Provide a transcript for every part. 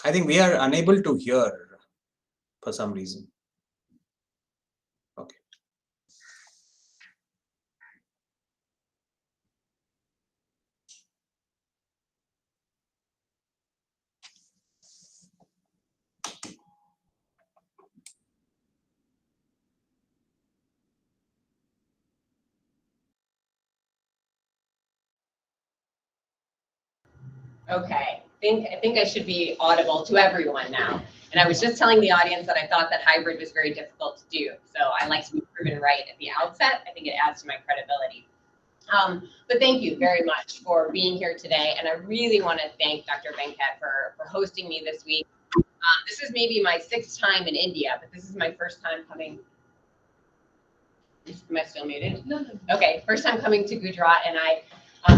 I think we are unable to hear for some reason. Okay. Okay, I think I should be audible to everyone now. And I was just telling the audience that I thought that hybrid was very difficult to do. So I like to be proven right at the outset. I think it adds to my credibility. But thank you very much for being here today. And I really want to thank Dr. Venkat for hosting me this week. This is maybe my 6th time in India, but this is my first time coming. Am I still muted? No. Okay, first time coming to Gujarat, and I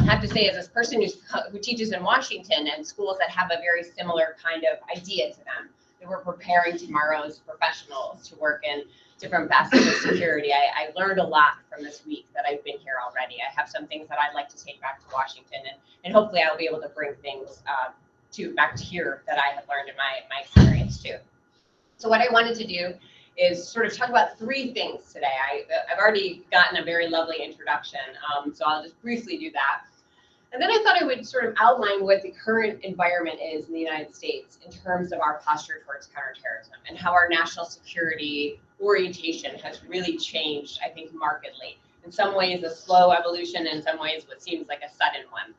have to say, as a person who teaches in Washington and schools that have a very similar kind of idea to them, that we're preparing tomorrow's professionals to work in different facets of security. I learned a lot from this week that I've been here already. I have some things that I'd like to take back to Washington, and hopefully I'll be able to bring things back to here that I have learned in my experience too. So what I wanted to do is sort of talk about 3 things today. I've already gotten a very lovely introduction, so I'll just briefly do that. And then I thought I would sort of outline what the current environment is in the United States in terms of our posture towards counterterrorism and how our national security orientation has really changed, I think, markedly. In some ways, a slow evolution, in some ways, what seems like a sudden one.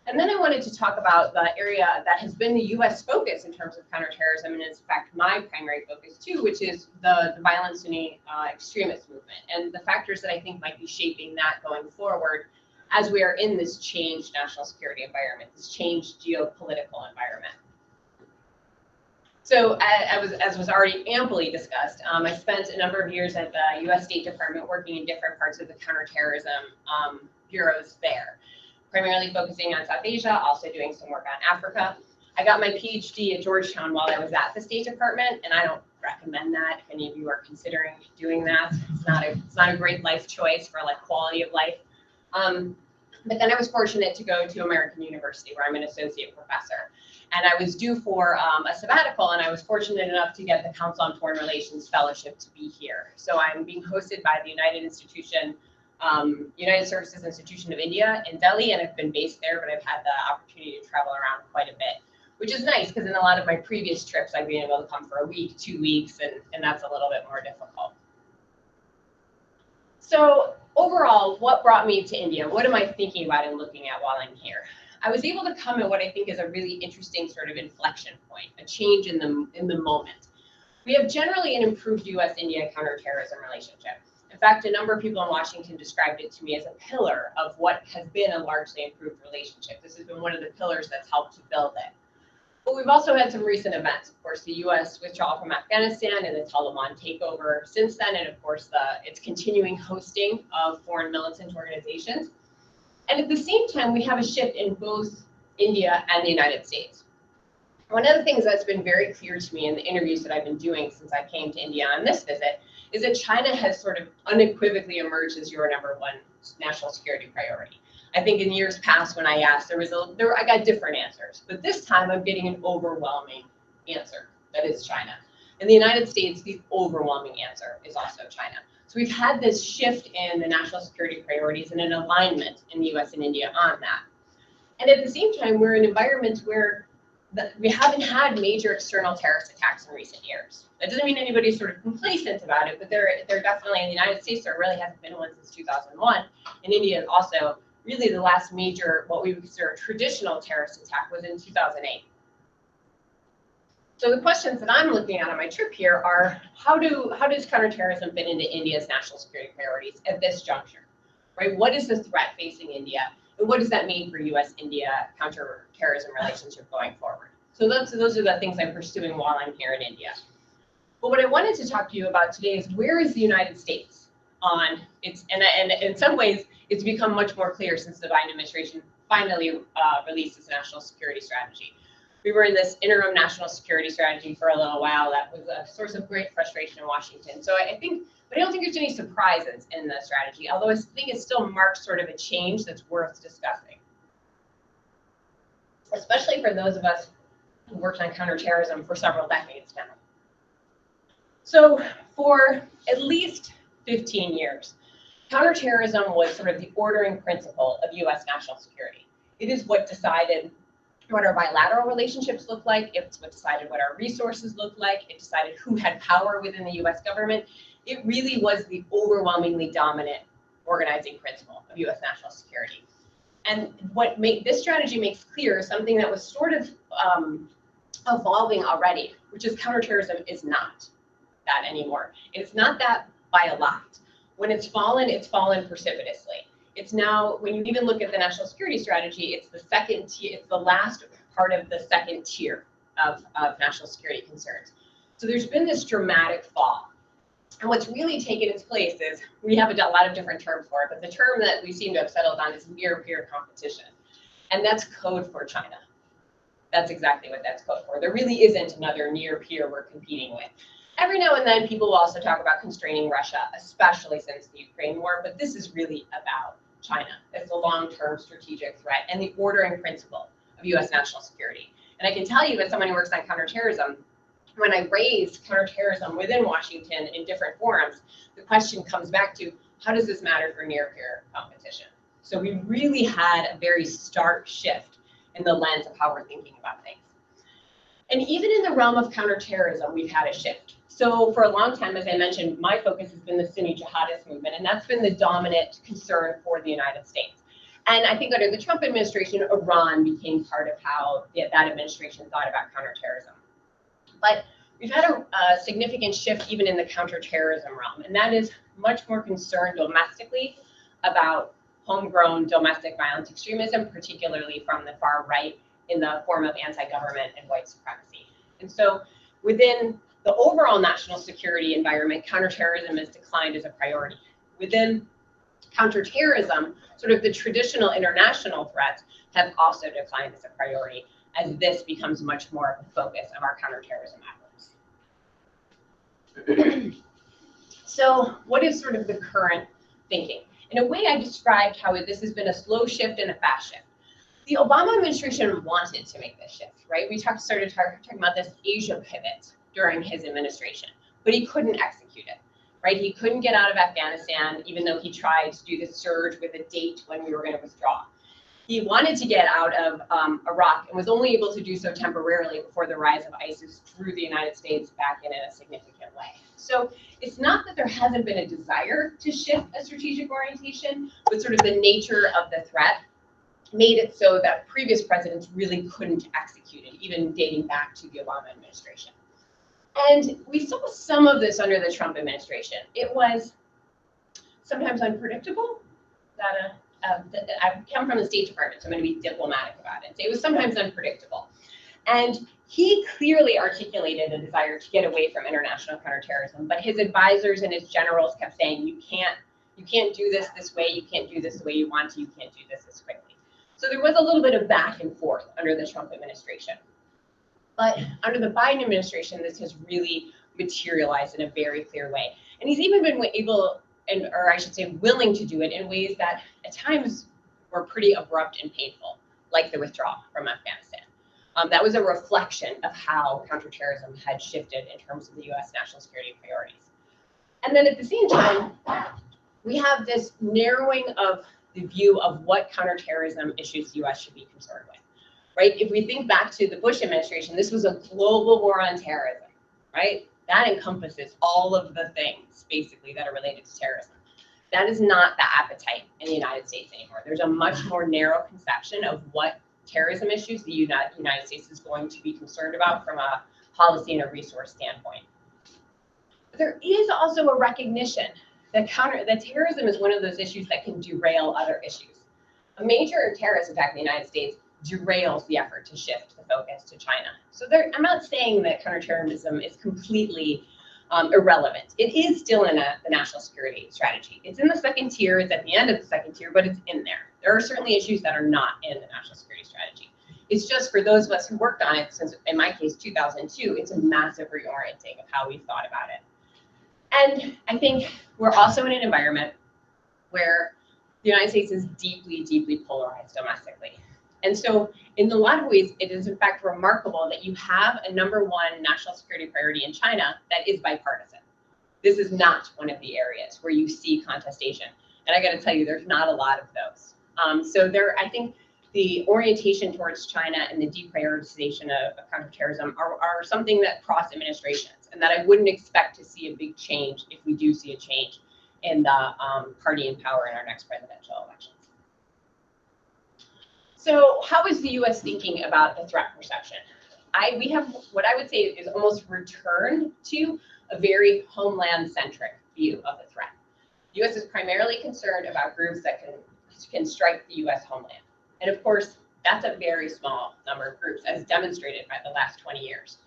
And then I wanted to talk about the area that has been the U.S. focus in terms of counterterrorism, and is in fact my primary focus too, which is the violent Sunni extremist movement, and the factors that I think might be shaping that going forward as we are in this changed national security environment, this changed geopolitical environment. So as was already amply discussed, I spent a number of years at the U.S. State Department working in different parts of the counterterrorism bureaus there, primarily focusing on South Asia, also doing some work on Africa. I got my PhD at Georgetown while I was at the State Department, and I don't recommend that if any of you are considering doing that. It's not a great life choice for like quality of life. But then I was fortunate to go to American University, where I'm an associate professor. And I was due for a sabbatical, and I was fortunate enough to get the Council on Foreign Relations Fellowship to be here. So I'm being hosted by the United Services Institution of India in Delhi, and I've been based there, but I've had the opportunity to travel around quite a bit, which is nice because in a lot of my previous trips, I've been able to come for a week, 2 weeks, and that's a little bit more difficult. So overall, what brought me to India? What am I thinking about and looking at while I'm here? I was able to come at what I think is a really interesting sort of inflection point, a change in the moment. We have generally an improved U.S.-India counterterrorism relationship. In fact, a number of people in Washington described it to me as a pillar of what has been a largely improved relationship. This has been one of the pillars that's helped to build it. But we've also had some recent events, of course, the U.S. withdrawal from Afghanistan and the Taliban takeover since then, and of course, its continuing hosting of foreign militant organizations. And at the same time, we have a shift in both India and the United States. One of the things that's been very clear to me in the interviews that I've been doing since I came to India on this visit is that China has sort of unequivocally emerged as your #1 national security priority. I think in years past when I asked, I got different answers, but this time I'm getting an overwhelming answer that is China. In the United States, the overwhelming answer is also China. So we've had this shift in the national security priorities and an alignment in the US and India on that. And at the same time, we're in an environment where we haven't had major external terrorist attacks in recent years. That doesn't mean anybody's sort of complacent about it, but there definitely, in the United States, there really hasn't been one since 2001. In India, also, really the last major, what we would consider a traditional terrorist attack was in 2008. So the questions that I'm looking at on my trip here are, how does counterterrorism fit into India's national security priorities at this juncture, right? What is the threat facing India? And what does that mean for U.S.-India counterterrorism relationship going forward? So those are the things I'm pursuing while I'm here in India. But what I wanted to talk to you about today is, where is the United States on its, and in some ways, it's become much more clear since the Biden administration finally released its national security strategy. We were in this interim national security strategy for a little while. That was a source of great frustration in Washington. So I don't think there's any surprises in the strategy, although I think it still marks sort of a change that's worth discussing, especially for those of us who worked on counterterrorism for several decades now. So for at least 15 years, counterterrorism was sort of the ordering principle of US national security. It is what decided what our bilateral relationships look like. It's what decided what our resources look like. It decided who had power within the US government. It really was the overwhelmingly dominant organizing principle of US national security. And what this strategy makes clear is something that was sort of evolving already, which is counterterrorism is not that anymore. It's not that by a lot. When it's fallen precipitously. It's now, when you even look at the national security strategy, it's the second tier, it's the last part of the second tier of national security concerns. So there's been this dramatic fall. And what's really taken its place is, we have a lot of different terms for it, but the term that we seem to have settled on is near-peer competition. And that's code for China. That's exactly what that's code for. There really isn't another near-peer we're competing with. Every now and then, people will also talk about constraining Russia, especially since the Ukraine war, but this is really about China. It's a long-term strategic threat and the ordering principle of US national security. And I can tell you, as someone who works on counterterrorism, when I raised counterterrorism within Washington in different forums, the question comes back to, how does this matter for near-peer competition? So we really had a very stark shift in the lens of how we're thinking about things. And even in the realm of counterterrorism, we've had a shift. So for a long time, as I mentioned, my focus has been the Sunni jihadist movement, and that's been the dominant concern for the United States. And I think under the Trump administration, Iran became part of how that administration thought about counterterrorism. But we've had a significant shift even in the counterterrorism realm, and that is much more concerned domestically about homegrown domestic violent extremism, particularly from the far right in the form of anti-government and white supremacy. And so within the overall national security environment, counterterrorism has declined as a priority. Within counterterrorism, sort of the traditional international threats have also declined as a priority, as this becomes much more of the focus of our counterterrorism efforts. So what is sort of the current thinking? In a way, I described how this has been a slow shift and a fast shift. The Obama administration wanted to make this shift, right? We started talking about this Asia pivot during his administration, but he couldn't execute it, right? He couldn't get out of Afghanistan, even though he tried to do the surge with a date when we were going to withdraw. He wanted to get out of Iraq and was only able to do so temporarily before the rise of ISIS drew the United States back in a significant way. So it's not that there hasn't been a desire to shift a strategic orientation, but sort of the nature of the threat made it so that previous presidents really couldn't execute it, even dating back to the Obama administration. And we saw some of this under the Trump administration. It was sometimes unpredictable. I come from the State Department, so I'm going to be diplomatic about it. It was sometimes unpredictable. And he clearly articulated a desire to get away from international counterterrorism, but his advisors and his generals kept saying, you can't do this way, you can't do this the way you want to, you can't do this quickly. So there was a little bit of back and forth under the Trump administration. But under the Biden administration, this has really materialized in a very clear way. And he's even been able, or I should say willing to do it in ways that at times were pretty abrupt and painful, like the withdrawal from Afghanistan. That was a reflection of how counterterrorism had shifted in terms of the US national security priorities. And then at the same time, we have this narrowing of the view of what counterterrorism issues the US should be concerned with, right? If we think back to the Bush administration, this was a global war on terrorism, right? That encompasses all of the things, basically, that are related to terrorism. That is not the appetite in the United States anymore. There's a much more narrow conception of what terrorism issues the United States is going to be concerned about from a policy and a resource standpoint. But there is also a recognition that terrorism is one of those issues that can derail other issues. A major terrorist attack in the United States derails the effort to shift the focus to China. So I'm not saying that counterterrorism is completely irrelevant. It is still in the national security strategy. It's in the second tier, it's at the end of the second tier, but it's in there. There are certainly issues that are not in the national security strategy. It's just for those of us who worked on it since, in my case, 2002, it's a massive reorienting of how we thought about it. And I think we're also in an environment where the United States is deeply, deeply polarized domestically. And so in a lot of ways, it is in fact remarkable that you have a #1 national security priority in China that is bipartisan. This is not one of the areas where you see contestation. And I got to tell you, there's not a lot of those. So I think the orientation towards China and the deprioritization of counterterrorism are something that cross administrations, and that I wouldn't expect to see a big change if we do see a change in the party in power in our next presidential elections. So how is the US thinking about the threat perception? We have what I would say is almost returned to a very homeland-centric view of the threat. The US is primarily concerned about groups that can strike the US homeland. And of course, that's a very small number of groups, as demonstrated by the last 20 years.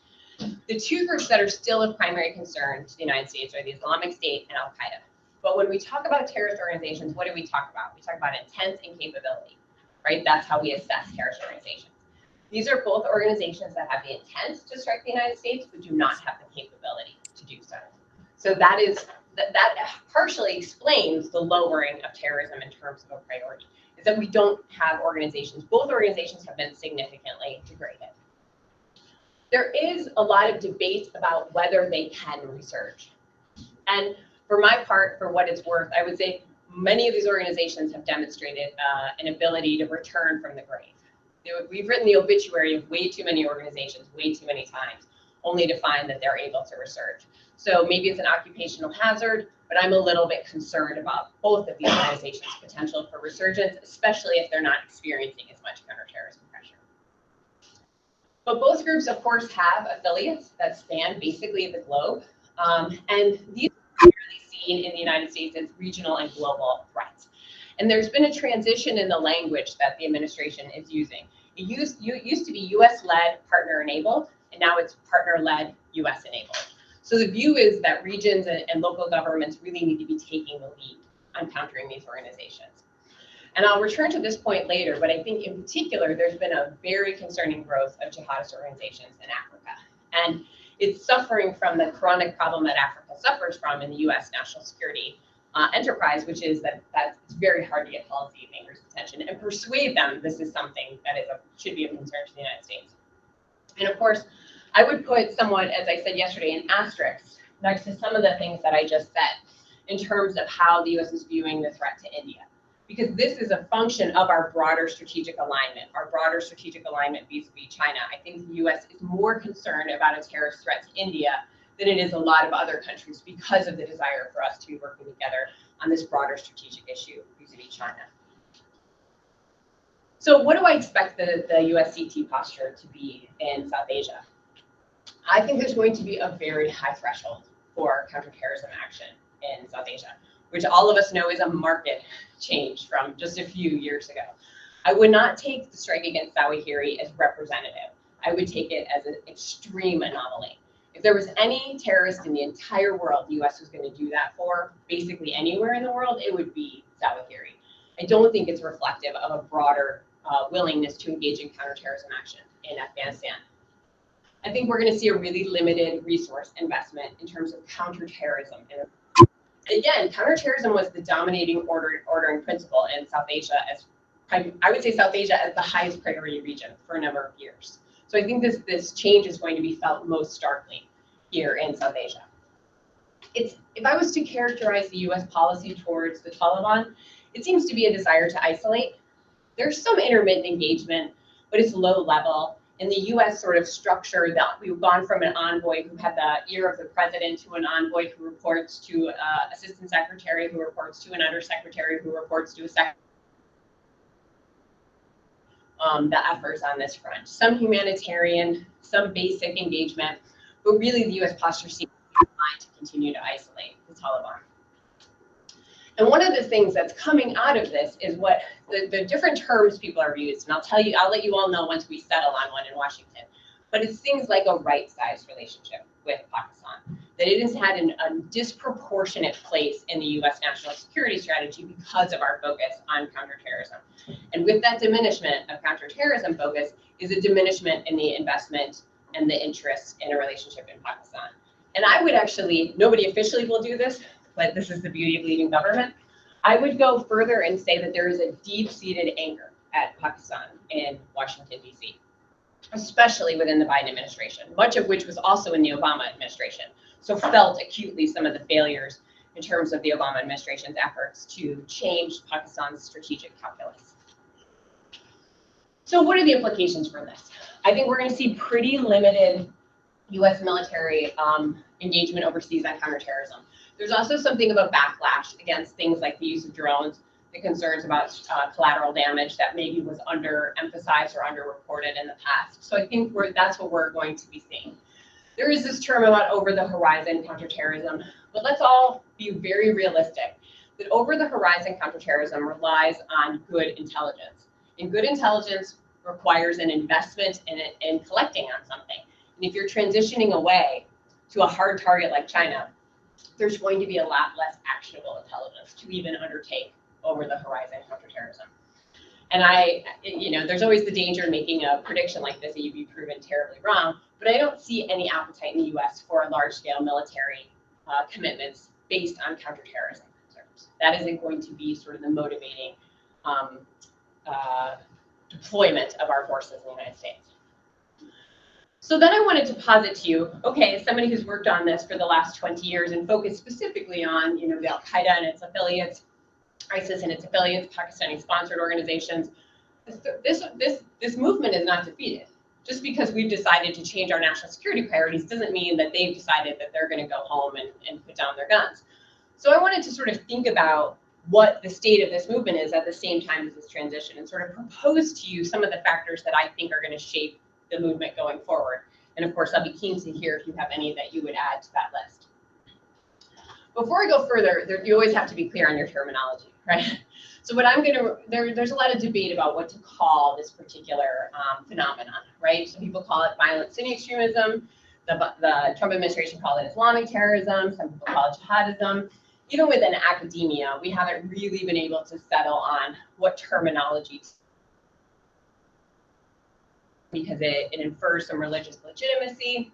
The two groups that are still of primary concern to the United States are the Islamic State and Al-Qaeda. But when we talk about terrorist organizations, what do we talk about? We talk about intent and capability, right? That's how we assess terrorist organizations. These are both organizations that have the intent to strike the United States, but do not have the capability to do so. So that partially explains the lowering of terrorism in terms of a priority, is that we don't have organizations. Both organizations have been significantly degraded. There is a lot of debate about whether they can resurge. And for my part, for what it's worth, I would say many of these organizations have demonstrated an ability to return from the grave. We've written the obituary of way too many organizations, way too many times, only to find that they're able to resurge. So maybe it's an occupational hazard, but I'm a little bit concerned about both of these organizations' potential for resurgence, especially if they're not experiencing as much counterterrorism pressure. But both groups, of course, have affiliates that span basically the globe. And these are primarily seen in the United States as regional and global threats. And there's been a transition in the language that the administration is using. It used to be US-led, partner-enabled, and now it's partner-led, US-enabled. So the view is that regions and local governments really need to be taking the lead on countering these organizations. And I'll return to this point later, but I think in particular, there's been a very concerning growth of jihadist organizations in Africa. And it's suffering from the chronic problem that Africa suffers from in the US national security enterprise, which is that it's very hard to get policymakers' attention and persuade them this is something that should be of concern to the United States. And of course, I would put somewhat, as I said yesterday, an asterisk next to some of the things that I just said in terms of how the US is viewing the threat to India. Because this is a function of our broader strategic alignment vis-a-vis China. I think the US is more concerned about a terrorist threat to India than it is a lot of other countries because of the desire for us to be working together on this broader strategic issue vis-a-vis China. So what do I expect the USCT posture to be in South Asia? I think there's going to be a very high threshold for counterterrorism action in South Asia, which all of us know is a market change from just a few years ago. I would not take the strike against Zawahiri as representative. I would take it as an extreme anomaly. If there was any terrorist in the entire world the US was going to do that for, basically anywhere in the world, it would be Zawahiri. I don't think it's reflective of a broader willingness to engage in counterterrorism action in Afghanistan. I think we're going to see a really limited resource investment in terms of counterterrorism. And again, counterterrorism was the dominating ordering principle in South Asia I would say South Asia as the highest priority region for a number of years. So I think this change is going to be felt most starkly here in South Asia. If I was to characterize the US policy towards the Taliban, it seems to be a desire to isolate. There's some intermittent engagement, but it's low level. In the US sort of structure, that we've gone from an envoy who had the ear of the president to an envoy who reports to assistant secretary, who reports to an undersecretary, who reports to a secretary. The efforts on this front. Some humanitarian, some basic engagement, but really the US posture seems to be designed to continue to isolate the Taliban. And one of the things that's coming out of this is what the different terms people are used, and I'll let you all know once we settle on one in Washington. But it's things like a right-sized relationship with Pakistan, that it has had a disproportionate place in the US national security strategy because of our focus on counterterrorism. And with that diminishment of counterterrorism focus is a diminishment in the investment and the interest in a relationship in Pakistan. And I would actually, nobody officially will do this, but this is the beauty of leading government. I would go further and say that there is a deep-seated anger at Pakistan in Washington, D.C., especially within the Biden administration, much of which was also in the Obama administration. So felt acutely some of the failures in terms of the Obama administration's efforts to change Pakistan's strategic calculus. So what are the implications for this? I think we're going to see pretty limited U.S. military engagement overseas on counterterrorism. There's also something of a backlash against things like the use of drones, the concerns about collateral damage that maybe was underemphasized or underreported in the past. So I think that's what we're going to be seeing. There is this term about over-the-horizon counterterrorism, but let's all be very realistic that over-the-horizon counterterrorism relies on good intelligence. And good intelligence requires an investment in collecting on something. And if you're transitioning away to a hard target like China, there's going to be a lot less actionable intelligence to even undertake over-the-horizon counterterrorism. And there's always the danger in making a prediction like this that you'd be proven terribly wrong, but I don't see any appetite in the US for large-scale military commitments based on counterterrorism concerns. That isn't going to be sort of the motivating deployment of our forces in the United States. So then I wanted to posit to you, okay, as somebody who's worked on this for the last 20 years and focused specifically on, the Al-Qaeda and its affiliates, ISIS and its affiliates, Pakistani-sponsored organizations, this movement is not defeated. Just because we've decided to change our national security priorities doesn't mean that they've decided that they're going to go home and put down their guns. So I wanted to sort of think about what the state of this movement is at the same time as this transition and sort of propose to you some of the factors that I think are going to shape the movement going forward. And of course, I'll be keen to hear if you have any that you would add to that list. Before I go further, you always have to be clear on your terminology, right? So what I'm going to, there's a lot of debate about what to call this particular phenomenon, right? Some people call it violent Sunni extremism. The Trump administration called it Islamic terrorism. Some people call it jihadism. Even within academia, we haven't really been able to settle on what terminology, because it infers some religious legitimacy.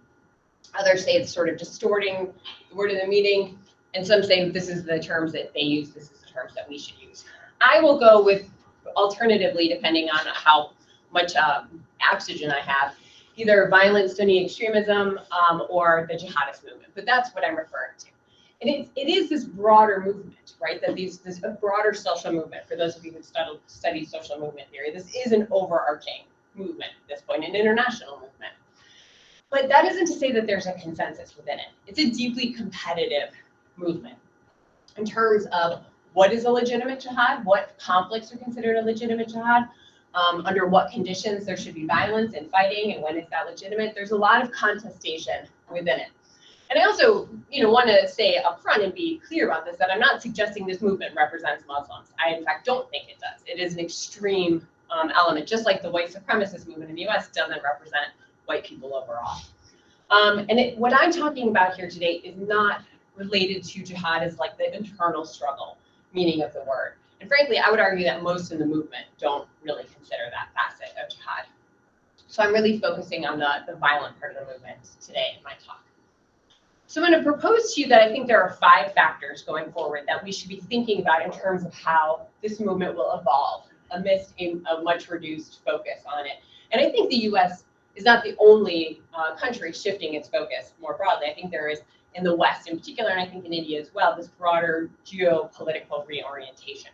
Others say it's sort of distorting the word of the meaning. And some say this is the terms that they use, this is the terms that we should use. I will go with, alternatively, depending on how much oxygen I have, either violent Sunni extremism or the jihadist movement. But that's what I'm referring to. And it is this broader movement, right? That this a broader social movement. For those of you who study social movement theory, this is an overarching movement at this point, an international movement. But that isn't to say that there's a consensus within it. It's a deeply competitive movement in terms of what is a legitimate jihad, what conflicts are considered a legitimate jihad, under what conditions there should be violence and fighting, and when is that legitimate. There's a lot of contestation within it. And I also, want to say up front and be clear about this, that I'm not suggesting this movement represents Muslims. I, in fact, don't think it does. It is an extreme element, just like the white supremacist movement in the US doesn't represent white people overall. What I'm talking about here today is not related to jihad as like the internal struggle meaning of the word. And frankly, I would argue that most in the movement don't really consider that facet of jihad. So I'm really focusing on the violent part of the movement today in my talk. So I'm going to propose to you that I think there are 5 factors going forward that we should be thinking about in terms of how this movement will evolve amidst a much reduced focus on it. And I think the US is not the only country shifting its focus more broadly. I think there is, in the West in particular, and I think in India as well, this broader geopolitical reorientation.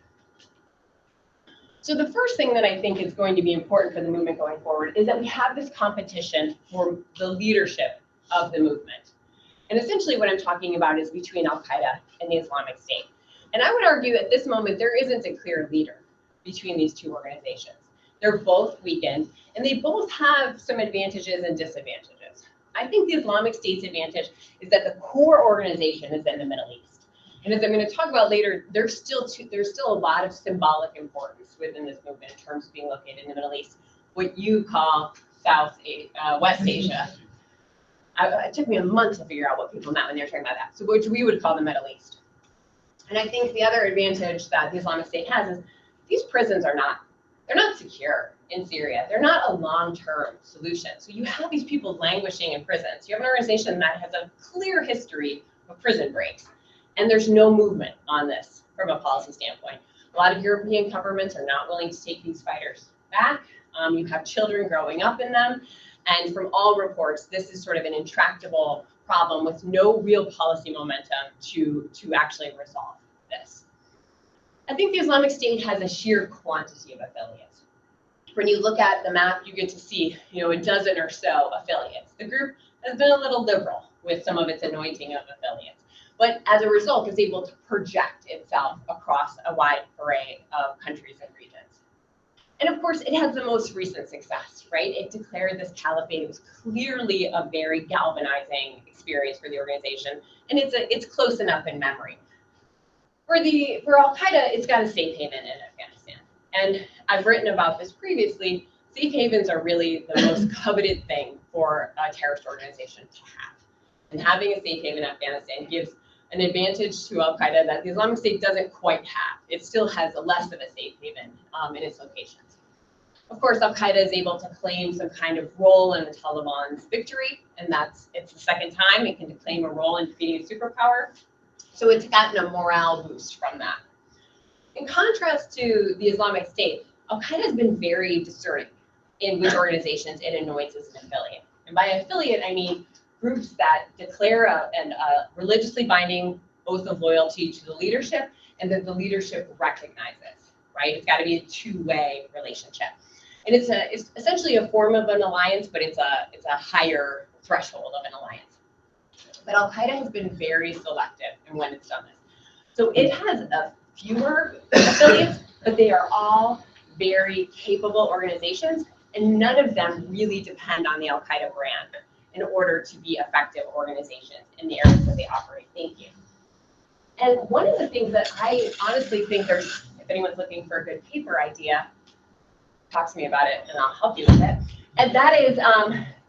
So the first thing that I think is going to be important for the movement going forward is that we have this competition for the leadership of the movement. And essentially what I'm talking about is between Al-Qaeda and the Islamic State. And I would argue at this moment, there isn't a clear leader between these two organizations. They're both weakened, and they both have some advantages and disadvantages. I think the Islamic State's advantage is that the core organization is in the Middle East. And as I'm going to talk about later, there's still a lot of symbolic importance within this movement in terms of being located in the Middle East, what you call West Asia. It took me a month to figure out what people meant when they were talking about that. So which we would call the Middle East. And I think the other advantage that the Islamic State has is these prisons are not secure in Syria. They're not a long-term solution. So you have these people languishing in prisons. You have an organization that has a clear history of prison breaks. And there's no movement on this from a policy standpoint. A lot of European governments are not willing to take these fighters back. You have children growing up in them. And from all reports, this is sort of an intractable problem with no real policy momentum to actually resolve this. I think the Islamic State has a sheer quantity of affiliates. When you look at the map, you get to see, a dozen or so affiliates. The group has been a little liberal with some of its anointing of affiliates, but as a result, is able to project itself across a wide array of countries and regions. And of course, it has the most recent success, right? It declared this caliphate. It was clearly a very galvanizing experience for the organization, and it's close enough in memory. For Al-Qaeda, it's got a safe haven in Afghanistan. And I've written about this previously. Safe havens are really the most coveted thing for a terrorist organization to have. And having a safe haven in Afghanistan gives an advantage to Al-Qaeda that the Islamic State doesn't quite have. It still has less of a safe haven in its locations. Of course, Al-Qaeda is able to claim some kind of role in the Taliban's victory, and it's the second time it can claim a role in defeating a superpower. So it's gotten a morale boost from that. In contrast to the Islamic State, Al-Qaeda has been very discerning in which organizations it anoints as an affiliate. And by affiliate, I mean groups that declare a religiously binding oath of loyalty to the leadership and that the leadership recognizes, right? It's got to be a two-way relationship. And it's essentially a form of an alliance, but it's a higher threshold of an alliance. But Al-Qaeda has been very selective in when it's done this. So it has fewer affiliates, but they are all very capable organizations, and none of them really depend on the Al-Qaeda brand in order to be effective organizations in the areas that they operate. Thank you. And one of the things that I honestly think if anyone's looking for a good paper idea, talk to me about it and I'll help you with it. And that is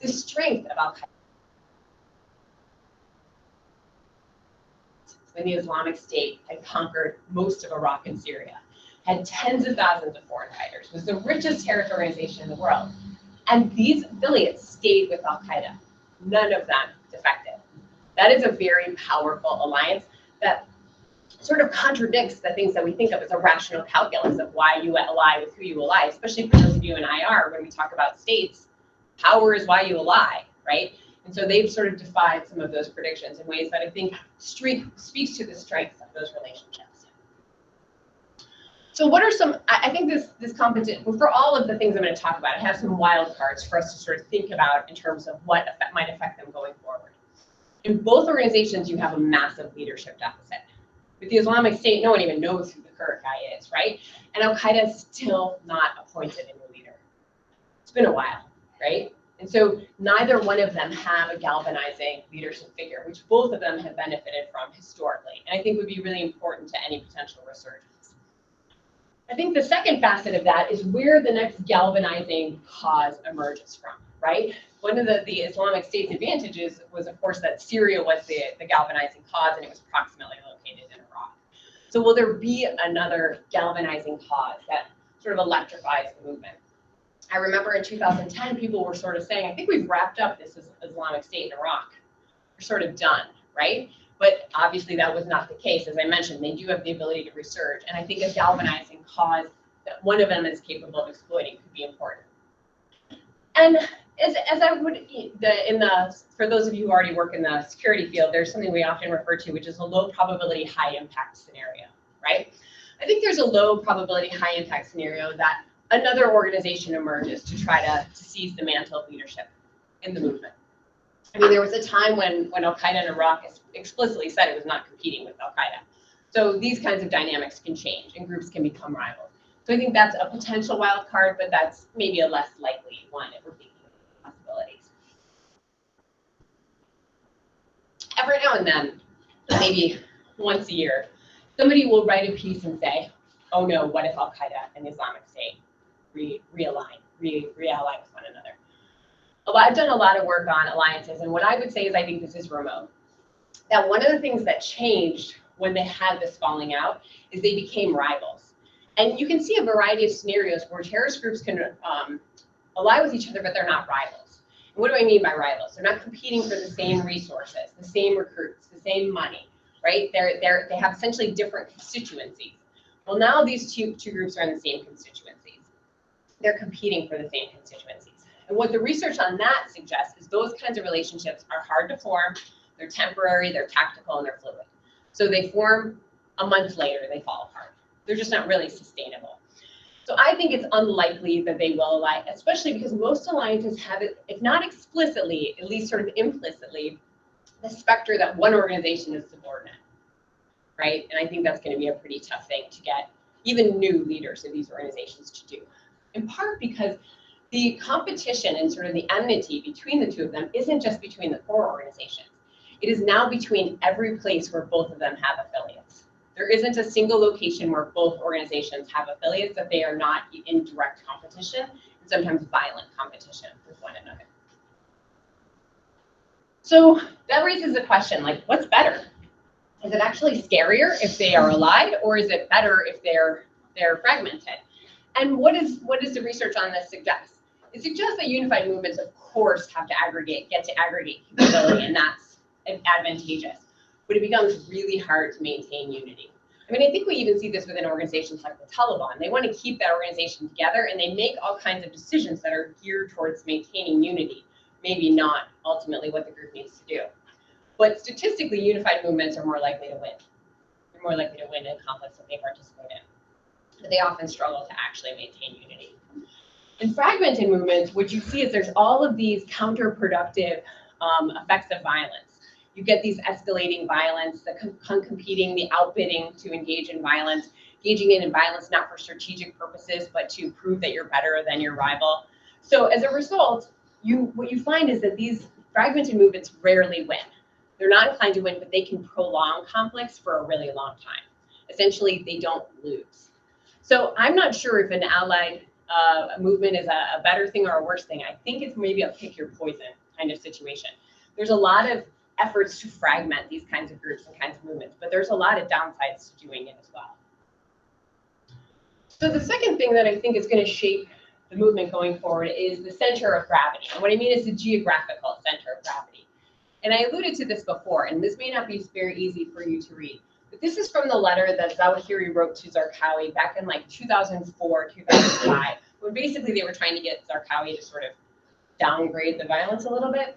the strength of Al-Qaeda. When the Islamic State had conquered most of Iraq and Syria, had tens of thousands of foreign fighters, was the richest terrorist organization in the world. And these affiliates stayed with Al-Qaeda. None of them defected. That is a very powerful alliance that sort of contradicts the things that we think of as a rational calculus of why you ally with who you ally, especially for those of you in IR, when we talk about states, power is why you ally, right? And so they've sort of defied some of those predictions in ways that I think speaks to the strength of those relationships. So what are some, I think this competition, for all of the things I'm going to talk about, I have some wild cards for us to sort of think about in terms of what might affect them going forward. In both organizations, you have a massive leadership deficit. With the Islamic State, no one even knows who the current guy is, right? And Al-Qaeda is still not appointed a new leader. It's been a while, right? And so neither one of them have a galvanizing leadership figure, which both of them have benefited from historically, and I think would be really important to any potential resurgence. I think the second facet of that is where the next galvanizing cause emerges from, right? One of the Islamic State's advantages was, of course, that Syria was the galvanizing cause, and it was proximately located in Iraq. So will there be another galvanizing cause that sort of electrifies the movement? I remember in 2010, people were sort of saying, I think we've wrapped up this Islamic State in Iraq. We're sort of done, right? But obviously that was not the case. As I mentioned, they do have the ability to resurge. And I think a galvanizing cause that one of them is capable of exploiting could be important. And as I would, for those of you who already work in the security field, there's something we often refer to, which is a low probability, high impact scenario, right? I think there's a low probability, high impact scenario that another organization emerges to try to seize the mantle of leadership in the movement. I mean, there was a time when Al-Qaeda in Iraq explicitly said it was not competing with Al-Qaeda. So these kinds of dynamics can change and groups can become rivals. So I think that's a potential wild card, but that's maybe a less likely one if we're thinking of possibilities. Every now and then, maybe once a year, somebody will write a piece and say, oh no, what if Al-Qaeda and the Islamic State realign, re-ally with one another? I've done a lot of work on alliances, and what I would say is I think this is remote. That one of the things that changed when they had this falling out is they became rivals. And you can see a variety of scenarios where terrorist groups can ally with each other, but they're not rivals. And what do I mean by rivals? They're not competing for the same resources, the same recruits, the same money, right? They have essentially different constituencies. Well, now these two groups are in the same constituencies. They're competing for the same constituencies. And what the research on that suggests is those kinds of relationships are hard to form, they're temporary, they're tactical, and they're fluid. So they form a month later, they fall apart. They're just not really sustainable. So I think it's unlikely that they will align, especially because most alliances have it, if not explicitly, at least sort of implicitly, the specter that one organization is subordinate, right? And I think that's going to be a pretty tough thing to get even new leaders of these organizations to do. In part because the competition and sort of the enmity between the two of them isn't just between the core organizations. It is now between every place where both of them have affiliates. There isn't a single location where both organizations have affiliates that they are not in direct competition, and sometimes violent competition with one another. So that raises the question, like, what's better? Is it actually scarier if they are allied, or is it better if they're fragmented? And what does the research on this suggest? It suggests that unified movements, of course, have to get to aggregate capability, and that's advantageous. But it becomes really hard to maintain unity. I mean, I think we even see this within organizations like the Taliban. They want to keep that organization together, and they make all kinds of decisions that are geared towards maintaining unity, maybe not ultimately what the group needs to do. But statistically, unified movements are more likely to win. They're more likely to win in conflicts that they participate in. But they often struggle to actually maintain unity. In fragmented movements, what you see is there's all of these counterproductive effects of violence. You get these escalating violence, the competing, the outbidding to engage in violence, engaging in violence not for strategic purposes, but to prove that you're better than your rival. So as a result, what you find is that these fragmented movements rarely win. They're not inclined to win, but they can prolong conflicts for a really long time. Essentially, they don't lose. So I'm not sure if an allied movement is a better thing or a worse thing. I think it's maybe a pick your poison kind of situation. There's a lot of efforts to fragment these kinds of groups and kinds of movements, but there's a lot of downsides to doing it as well. So the second thing that I think is going to shape the movement going forward is the center of gravity. And what I mean is the geographical center of gravity. And I alluded to this before, and this may not be very easy for you to read, but this is from the letter that Zawahiri wrote to Zarqawi back in like 2004, 2005, when basically they were trying to get Zarqawi to sort of downgrade the violence a little bit.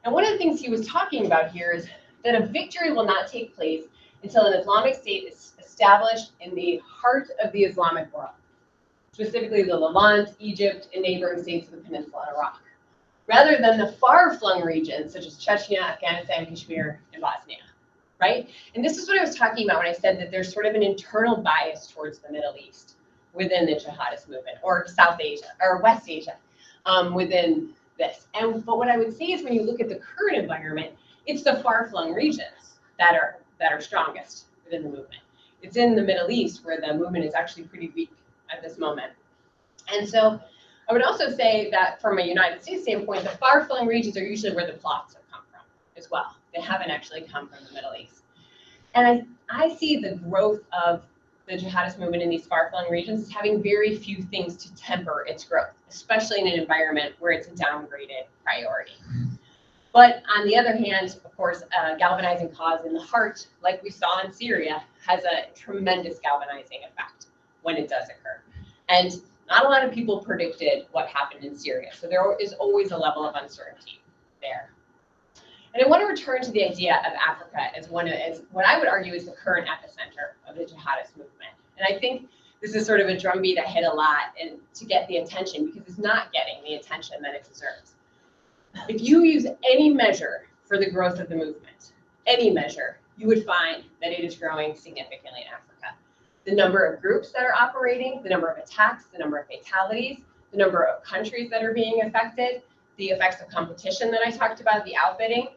And one of the things he was talking about here is that a victory will not take place until an Islamic State is established in the heart of the Islamic world, specifically the Levant, Egypt, and neighboring states of the peninsula and Iraq, rather than the far-flung regions such as Chechnya, Afghanistan, Kashmir, and Bosnia, right? And this is what I was talking about when I said that there's sort of an internal bias towards the Middle East within the jihadist movement, or South Asia, or West Asia within this. But what I would say is when you look at the current environment, it's the far-flung regions that are strongest within the movement. It's in the Middle East where the movement is actually pretty weak at this moment. And so I would also say that from a United States standpoint, the far-flung regions are usually where the plots have come from as well. They haven't actually come from the Middle East. And I see the growth of the jihadist movement in these far-flung regions as having very few things to temper its growth, especially in an environment where it's a downgraded priority. But on the other hand, of course, a galvanizing cause in the heart, like we saw in Syria, has a tremendous galvanizing effect when it does occur. And not a lot of people predicted what happened in Syria. So there is always a level of uncertainty there. And I want to return to the idea of Africa as what I would argue is the current epicenter of the jihadist movement. And I think this is sort of a drumbeat I hit a lot and to get the attention because it's not getting the attention that it deserves. If you use any measure for the growth of the movement, any measure, you would find that it is growing significantly in Africa. The number of groups that are operating, the number of attacks, the number of fatalities, the number of countries that are being affected, the effects of competition that I talked about, the outbidding.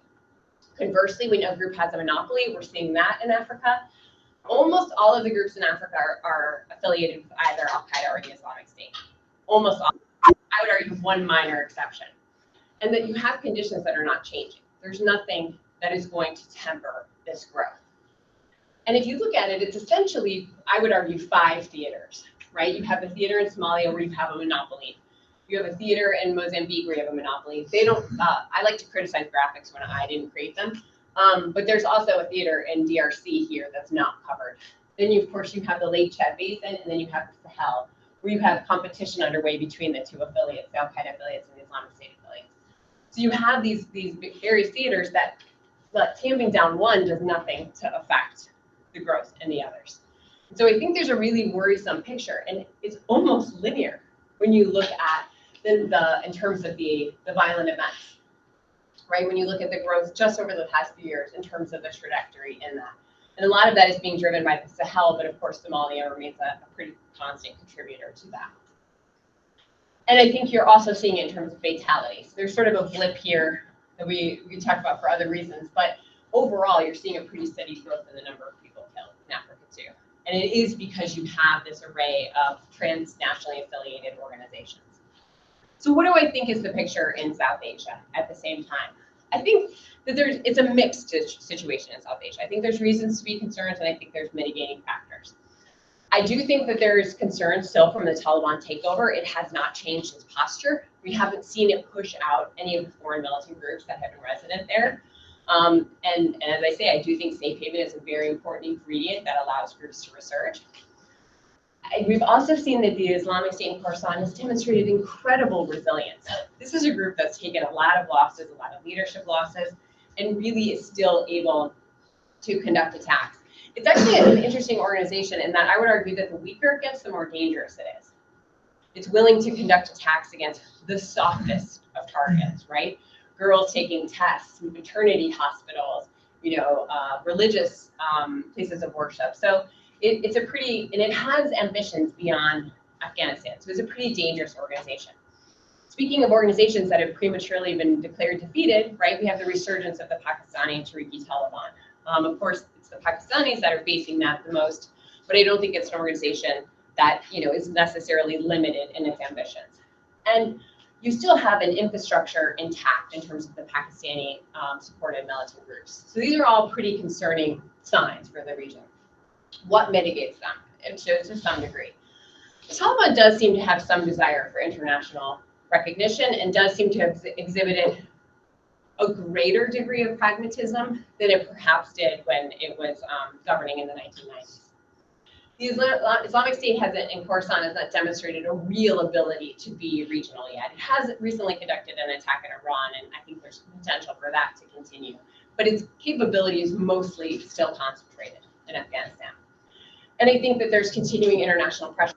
Conversely, when a group has a monopoly, we're seeing that in Africa. Almost all of the groups in Africa are affiliated with either Al-Qaeda or the Islamic State. Almost all. I would argue one minor exception. And that you have conditions that are not changing. There's nothing that is going to temper this growth. And if you look at it, it's essentially, I would argue, 5 theaters, right? You have the theater in Somalia where you have a monopoly. You have a theater in Mozambique where you have a monopoly. They don't, I like to criticize graphics when I didn't create them. But there's also a theater in DRC here that's not covered Then you, of course, you have the Lake Chad Basin, and then you have the Sahel, where you have competition underway between the two affiliates, the Al-Qaeda affiliates and the Islamic State affiliates. So you have these various theaters that tamping down one does nothing to affect the growth in the others. So I think there's a really worrisome picture, and it's almost linear when you look at in terms of the violent events, right? When you look at the growth just over the past few years in terms of the trajectory in that. And a lot of that is being driven by the Sahel, but of course Somalia remains a pretty constant contributor to that. And I think you're also seeing it in terms of fatalities. There's sort of a blip here that we talk about for other reasons, but overall you're seeing a pretty steady growth in the number of people killed in Africa too. And it is because you have this array of transnationally affiliated organizations. So what do I think is the picture in South Asia at the same time? I think that it's a mixed situation in South Asia. I think there's reasons to be concerned, and I think there's mitigating factors. I do think that there's concern still from the Taliban takeover. It has not changed its posture. We haven't seen it push out any of the foreign militant groups that have been resident there. And as I say, I do think safe haven is a very important ingredient that allows groups to resurge. We've also seen that the Islamic State in Khorasan has demonstrated incredible resilience. This is a group that's taken a lot of losses, a lot of leadership losses, and really is still able to conduct attacks. It's actually an interesting organization in that I would argue that the weaker it gets, the more dangerous it is. It's willing to conduct attacks against the softest of targets, right? Girls taking tests, maternity hospitals, religious places of worship. So it's a pretty, and it has ambitions beyond Afghanistan. So it's a pretty dangerous organization. Speaking of organizations that have prematurely been declared defeated, right, we have the resurgence of the Pakistani Tehrik-i Taliban. Of course, it's the Pakistanis that are facing that the most, but I don't think it's an organization that is necessarily limited in its ambitions. And you still have an infrastructure intact in terms of the Pakistani supported militant groups. So these are all pretty concerning signs for the region. What mitigates them? It shows to some degree. The Taliban does seem to have some desire for international recognition and does seem to have exhibited a greater degree of pragmatism than it perhaps did when it was governing in the 1990s. The Islamic State in Khorasan has not demonstrated a real ability to be regional yet. It has recently conducted an attack in Iran, and I think there's potential for that to continue. But its capability is mostly still concentrated in Afghanistan. And I think that there's continuing international pressure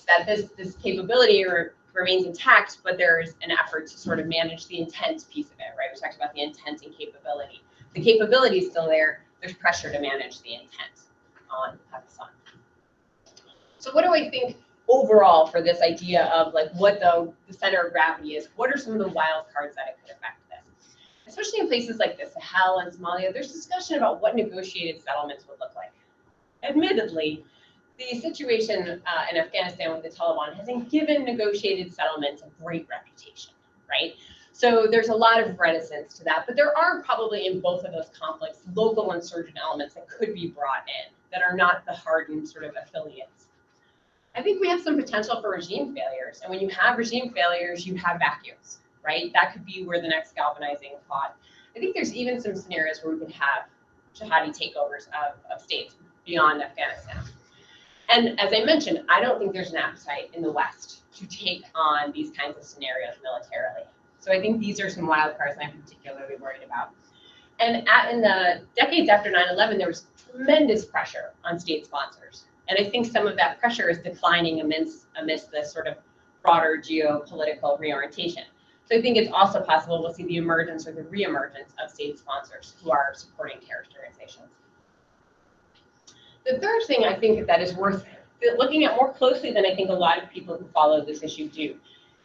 that this capability remains intact, but there's an effort to sort of manage the intent piece of it, right? We talked about the intent and capability. The capability is still there. There's pressure to manage the intent on Pakistan. So what do I think overall for this idea of like what the center of gravity is? What are some of the wild cards that it could affect this? Especially in places like the Sahel and Somalia, there's discussion about what negotiated settlements would look like. Admittedly, the situation in Afghanistan with the Taliban has given negotiated settlements a great reputation, right? So there's a lot of reticence to that, but there are probably in both of those conflicts local insurgent elements that could be brought in that are not the hardened sort of affiliates. I think we have some potential for regime failures, and when you have regime failures, you have vacuums, right? That could be where the next galvanizing thought. I think there's even some scenarios where we could have jihadi takeovers of states beyond Afghanistan. And as I mentioned, I don't think there's an appetite in the West to take on these kinds of scenarios militarily. So I think these are some wild cards I'm particularly worried about. And in the decades after 9/11, there was tremendous pressure on state sponsors. And I think some of that pressure is declining amidst this sort of broader geopolitical reorientation. So I think it's also possible we'll see the emergence or the reemergence of state sponsors who are supporting terrorist organizations. The third thing I think that is worth looking at more closely than I think a lot of people who follow this issue do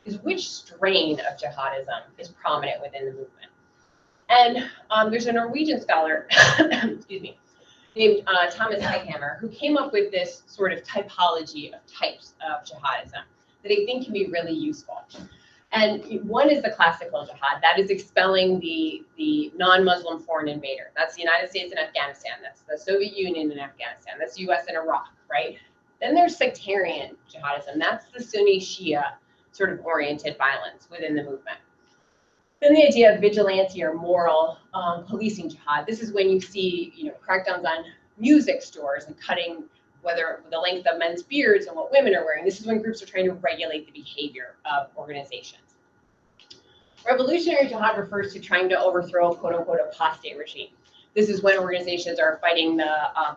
is which strain of jihadism is prominent within the movement. And there's a Norwegian scholar, excuse me, named Thomas Heikhammer, who came up with this sort of typology of types of jihadism that I think can be really useful. And one is the classical jihad, that is expelling the non-Muslim foreign invader. That's the United States and Afghanistan, that's the Soviet Union and Afghanistan, that's the US and Iraq, right? Then there's sectarian jihadism, that's the Sunni Shia sort of oriented violence within the movement. Then the idea of vigilante or moral policing jihad. This is when you see crackdowns on music stores and cutting whether the length of men's beards and what women are wearing. This is when groups are trying to regulate the behavior of organizations. Revolutionary jihad refers to trying to overthrow a quote-unquote apostate regime. This is when organizations are fighting the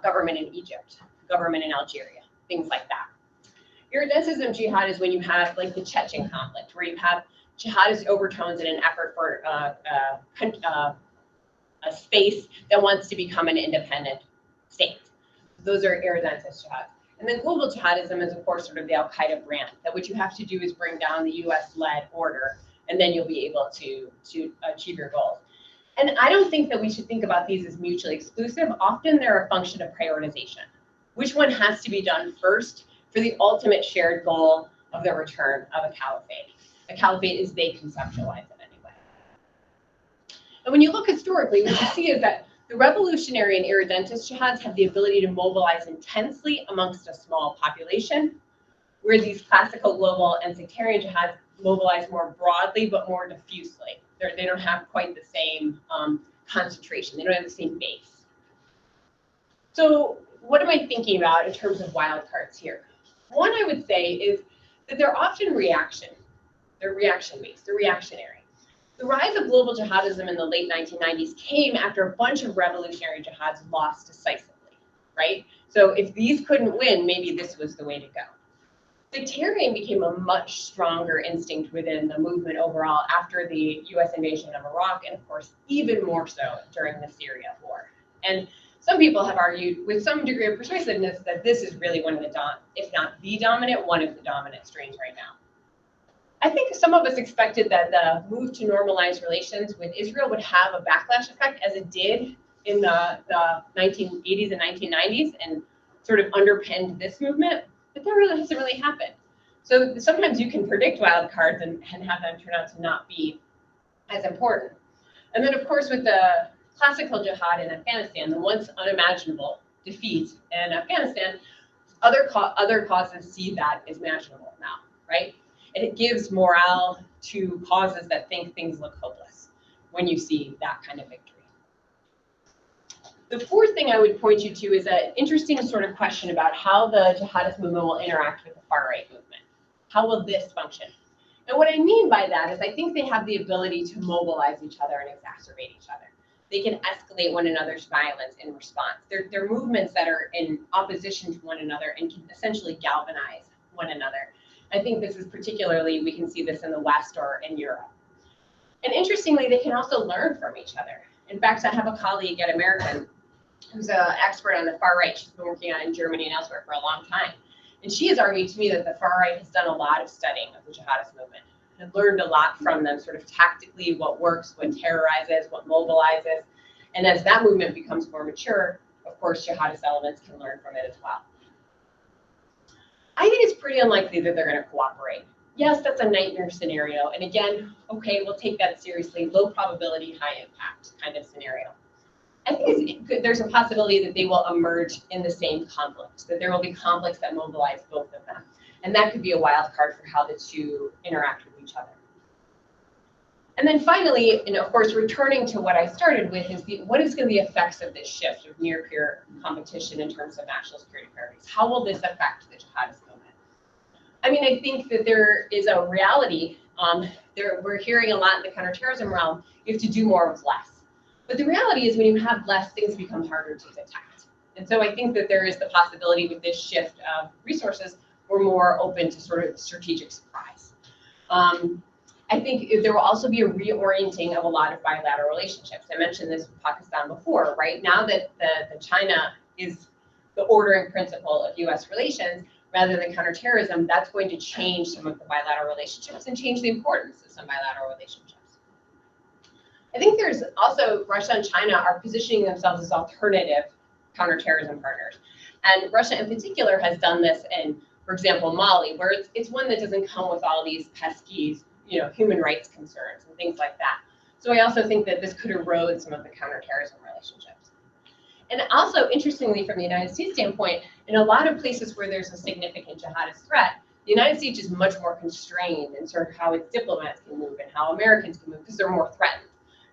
government in Egypt, government in Algeria, things like that. Irredentism jihad is when you have like the Chechen conflict, where you have jihadist overtones in an effort for a space that wants to become an independent state. Those are irredentist jihad. And then global jihadism is, of course, sort of the Al-Qaeda brand, that what you have to do is bring down the US-led order, and then you'll be able to achieve your goals. And I don't think that we should think about these as mutually exclusive. Often they're a function of prioritization. Which one has to be done first for the ultimate shared goal of the return of a caliphate? A caliphate as they conceptualize it anyway. And when you look historically, what you see is that the revolutionary and irredentist jihads have the ability to mobilize intensely amongst a small population, where these classical global and sectarian jihads mobilize more broadly but more diffusely. They don't have quite the same concentration. They don't have the same base. So what am I thinking about in terms of wildcards here? One, I would say, is that they're often reaction. They're reaction-based. They're reactionary. The rise of global jihadism in the late 1990s came after a bunch of revolutionary jihads lost decisively, right? So if these couldn't win, maybe this was the way to go. Sectarian became a much stronger instinct within the movement overall after the US invasion of Iraq, and of course, even more so during the Syria war. And some people have argued with some degree of persuasiveness that this is really one of the, if not the dominant, one of the dominant strains right now. I think some of us expected that the move to normalize relations with Israel would have a backlash effect, as it did in the 1980s and 1990s, and sort of underpinned this movement, but that really hasn't really happened. So sometimes you can predict wild cards and have them turn out to not be as important. And then, of course, with the classical jihad in Afghanistan, the once unimaginable defeat in Afghanistan, other causes see that as imaginable now, right? And it gives morale to causes that think things look hopeless when you see that kind of victory. The fourth thing I would point you to is an interesting sort of question about how the jihadist movement will interact with the far-right movement. How will this function? And what I mean by that is I think they have the ability to mobilize each other and exacerbate each other. They can escalate one another's violence in response. They're movements that are in opposition to one another and can essentially galvanize one another. I think this is particularly, we can see this in the West or in Europe. And interestingly, they can also learn from each other. In fact, I have a colleague at American who's an expert on the far right. She's been working on it in Germany and elsewhere for a long time. And she has argued to me that the far right has done a lot of studying of the jihadist movement and learned a lot from them, sort of tactically, what works, what terrorizes, what mobilizes. And as that movement becomes more mature, of course, jihadist elements can learn from it as well. I think it's pretty unlikely that they're going to cooperate. Yes, that's a nightmare scenario. And again, okay, we'll take that seriously. Low probability, high impact kind of scenario. I think there's a possibility that they will emerge in the same conflicts, that there will be conflicts that mobilize both of them. And that could be a wild card for how the two interact with each other. And then finally, and of course, returning to what I started with, is what is going to be the effects of this shift of near-peer competition in terms of national security priorities? How will this affect the jihadist movement? I mean, I think that there is a reality. We're hearing a lot in the counterterrorism realm, you have to do more with less. But the reality is when you have less, things become harder to detect. And so I think that there is the possibility with this shift of resources, we're more open to sort of strategic surprise. I think there will also be a reorienting of a lot of bilateral relationships. I mentioned this with Pakistan before, right? Now that the China is the ordering principle of US relations, rather than counterterrorism, that's going to change some of the bilateral relationships and change the importance of some bilateral relationships. I think there's also Russia and China are positioning themselves as alternative counterterrorism partners. And Russia in particular has done this in, for example, Mali, where it's one that doesn't come with all these pesky, human rights concerns and things like that. So I also think that this could erode some of the counterterrorism relationships. And also, interestingly, from the United States standpoint, in a lot of places where there's a significant jihadist threat, the United States is much more constrained in sort of how its diplomats can move and how Americans can move because they're more threatened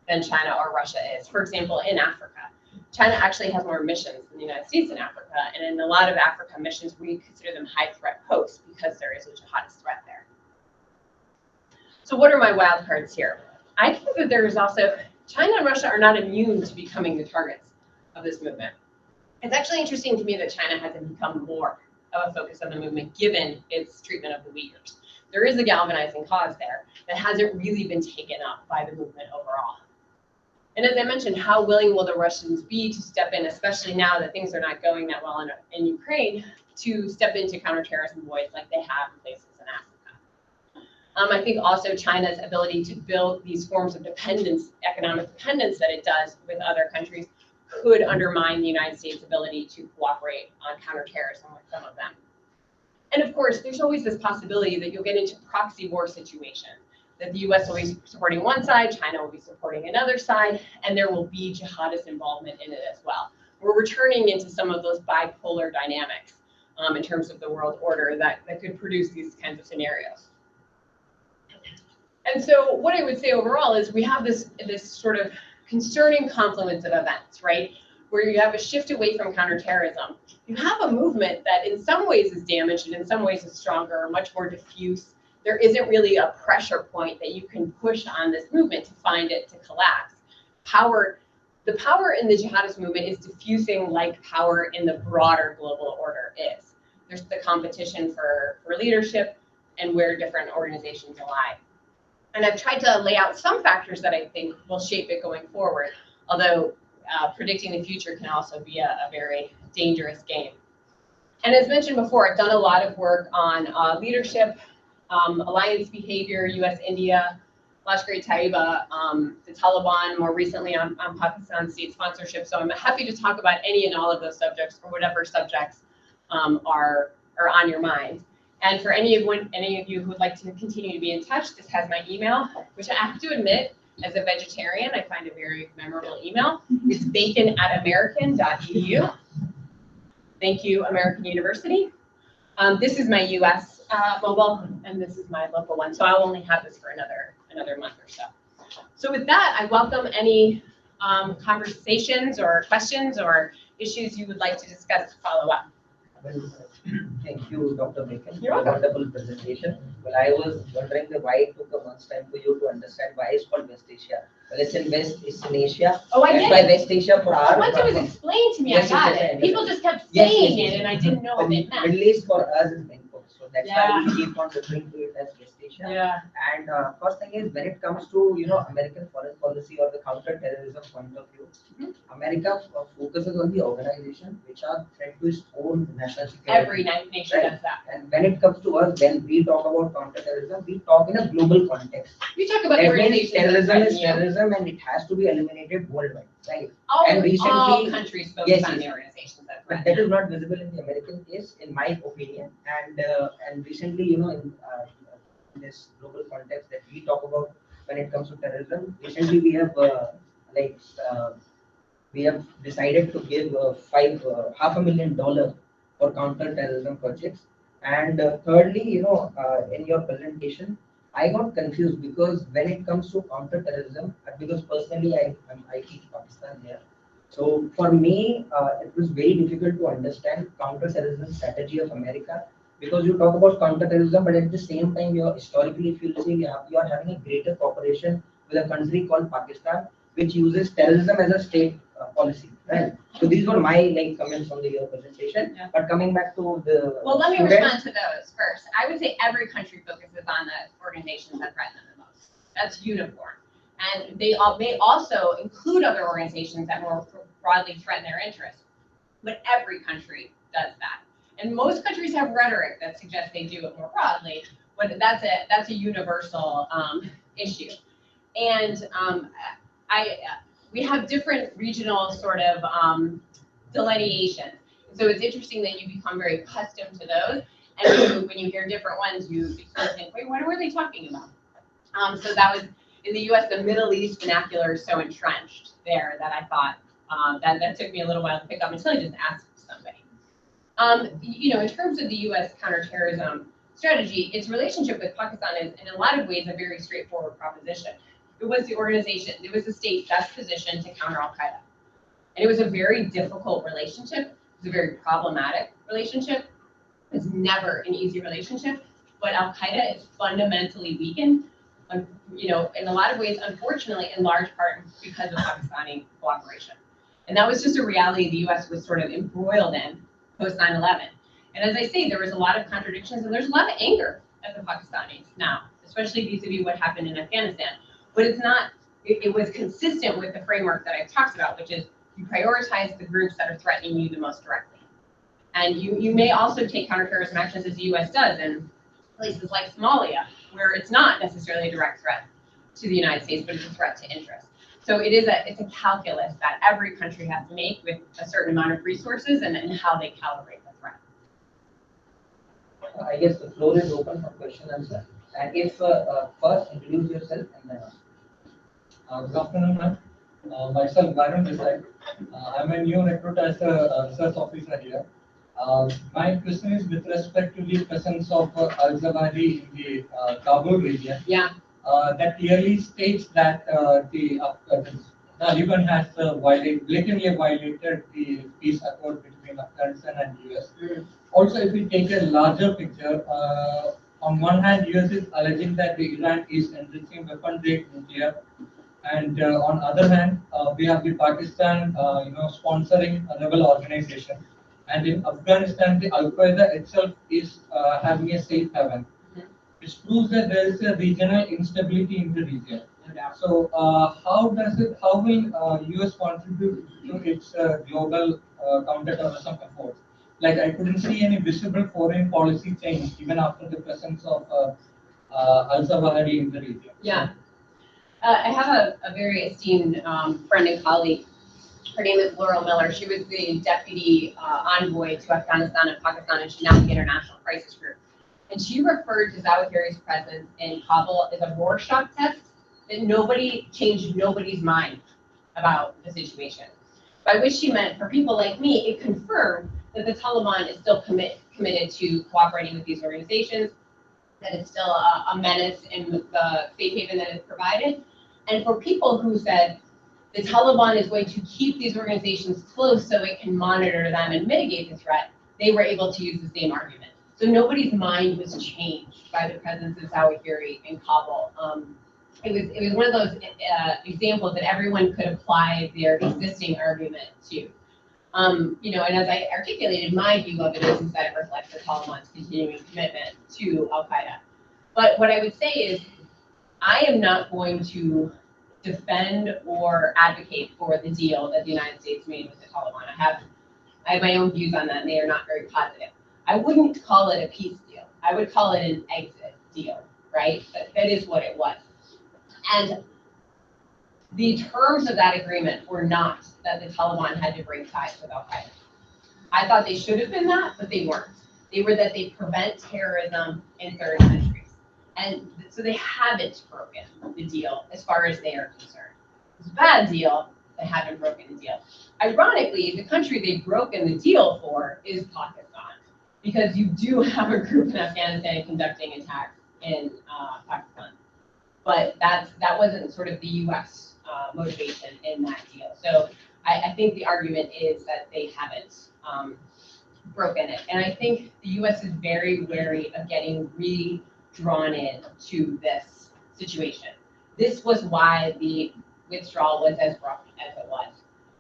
than China or Russia is. For example, in Africa, China actually has more missions than the United States in Africa, and in a lot of Africa missions, we consider them high threat posts because there is a jihadist threat there. So what are my wild cards here? I think that there is also, China and Russia are not immune to becoming the targets of this movement. It's actually interesting to me that China hasn't become more of a focus of the movement given its treatment of the Uyghurs. There is a galvanizing cause there that hasn't really been taken up by the movement overall. And as I mentioned, how willing will the Russians be to step in, especially now that things are not going that well in Ukraine, to step into counterterrorism voids like they have in places in Africa? I think also China's ability to build these forms of dependence, economic dependence that it does with other countries, could undermine the United States' ability to cooperate on counterterrorism with some of them. And of course, there's always this possibility that you'll get into proxy war situations, that the US will be supporting one side, China will be supporting another side, and there will be jihadist involvement in it as well. We're returning into some of those bipolar dynamics in terms of the world order that could produce these kinds of scenarios. And so what I would say overall is we have this sort of concerning confluence of events, right? Where you have a shift away from counterterrorism. You have a movement that in some ways is damaged and in some ways is stronger, much more diffuse. There isn't really a pressure point that you can push on this movement to find it to collapse. The power in the jihadist movement is diffusing like power in the broader global order is. There's the competition for leadership and where different organizations lie. And I've tried to lay out some factors that I think will shape it going forward, although predicting the future can also be a very dangerous game. And as mentioned before, I've done a lot of work on leadership, alliance behavior, US-India, Lashkar-e-Taiba, the Taliban, more recently on Pakistan state sponsorship. So I'm happy to talk about any and all of those subjects or whatever subjects are on your mind. And for any of you who would like to continue to be in touch, this has my email, which I have to admit, as a vegetarian, I find a very memorable email. It's bacon@american.edu. Thank you, American University. This is my US mobile, and this is my local one. So I'll only have this for another month or so. So with that, I welcome any conversations or questions or issues you would like to discuss to follow up. Well, thank you, Dr. Bacon, You're for a welcome. wonderful presentation. Well, I was wondering why it took a month's time for you to understand why it's called West Asia. Well, it's in Asia. Oh, I That's did. why West Asia for our. Once it was explained to me, Yes, I got yes, yes, it. People just kept Yes, saying yes, yes. it, and I didn't know what it meant. Middle East for us is Bangkok, so that's why Yeah. we keep on referring to it as West Asia. Yeah. And first thing is, when it comes to American foreign policy or the counter-terrorism point of view, America focuses on the organization which are threat to its own national security. Every nation does that. And when it comes to us, when we talk about counterterrorism, we talk in a global context. You talk about That means organizations that terrorism threaten is you. terrorism and it has to be eliminated worldwide, right? All recently- countries focus Yes, on yes. the organizations that But threaten that them. is not visible in the American case, in my opinion. And recently, in this global context that we talk about when it comes to terrorism, recently we have we have decided to give $500,000 for counter-terrorism projects. And thirdly, in your presentation, I got confused because when it comes to counter-terrorism, because personally I teach Pakistan here. So for me, it was very difficult to understand counter-terrorism strategy of America because you talk about counter-terrorism, but at the same time, historically, if you see, you are having a greater cooperation with a country called Pakistan, which uses terrorism as a state policy, right? So these were my comments on your presentation. Yeah. But coming back to the Well, let me students, respond to those first. I would say every country focuses on the organizations that threaten them the most. That's uniform. And they may also include other organizations that more broadly threaten their interests. But every country does that. And most countries have rhetoric that suggests they do it more broadly, but that's a universal issue. And we have different regional sort of delineations. So it's interesting that you become very accustomed to those. And when you hear different ones, you think, wait, what were they talking about? So that was, in the US, the Middle East vernacular is so entrenched there that I thought that took me a little while to pick up until I just asked somebody. In terms of the US counterterrorism strategy, its relationship with Pakistan is in a lot of ways a very straightforward proposition. It was the organization, it was the state best positioned to counter Al-Qaeda. And it was a very difficult relationship. It was a very problematic relationship. It's never an easy relationship, but Al-Qaeda is fundamentally weakened, in a lot of ways, unfortunately, in large part because of Pakistani cooperation. And that was just a reality the US was sort of embroiled in post 9/11. And as I say, there was a lot of contradictions and there's a lot of anger at the Pakistanis now, especially vis-a-vis what happened in Afghanistan. But it was consistent with the framework that I've talked about, which is you prioritize the groups that are threatening you the most directly. And you may also take counterterrorism actions as the US does in places like Somalia, where it's not necessarily a direct threat to the United States, but it's a threat to interest. So it's a calculus that every country has to make with a certain amount of resources and how they calibrate the threat. I guess the floor is open for question and answer. And if first introduce yourself and then Good afternoon, ma'am. Myself, Byron Desai. I'm a new recruit as a research officer here. My question is with respect to the presence of Al-Zawahiri in the Kabul region. Yeah. That clearly states that the Taliban has blatantly violated the peace accord between Afghanistan and US. Mm. Also, if we take a larger picture, on one hand, US is alleging that the Iran is enriching weapon-grade nuclear, and on other hand, we have the Pakistan, sponsoring a rebel organization, and in Afghanistan, the Al-Qaeda itself is having a safe haven, which proves that there is a regional instability in the region. So, how will US contribute to its global counterterrorism efforts? Like, I couldn't see any visible foreign policy change even after the presence of Al-Zawahiri in the region. Yeah. I have a very esteemed friend and colleague. Her name is Laurel Miller. She was the deputy envoy to Afghanistan and Pakistan, and she's now in the International Crisis Group. And she referred to Zawahiri's presence in Kabul as a Rorschach test that changed nobody's mind about the situation. By which she meant, for people like me, it confirmed that the Taliban is still committed to cooperating with these organizations, that it's still a menace in the safe haven that is provided. And for people who said the Taliban is going to keep these organizations close so it can monitor them and mitigate the threat, they were able to use the same argument. So nobody's mind was changed by the presence of Zawahiri in Kabul. It was one of those examples that everyone could apply their existing argument to. And as I articulated, my view of it is that it reflects the Taliban's continuing commitment to Al-Qaeda. But what I would say is, I am not going to defend or advocate for the deal that the United States made with the Taliban. I have my own views on that, and they are not very positive. I wouldn't call it a peace deal. I would call it an exit deal, right? That is what it was. And the terms of that agreement were not that the Taliban had to break ties with Al-Qaeda. I thought they should have been that, but they weren't. They were that they prevent terrorism in third countries. And so they haven't broken the deal as far as they are concerned. It's a bad deal, they haven't broken the deal. Ironically, the country they've broken the deal for is Pakistan, because you do have a group in Afghanistan conducting attacks in Pakistan. But that wasn't sort of the US motivation in that deal. So I think the argument is that they haven't broken it. And I think the US is very wary of getting redrawn in to this situation. This was why the withdrawal was as rough as it was.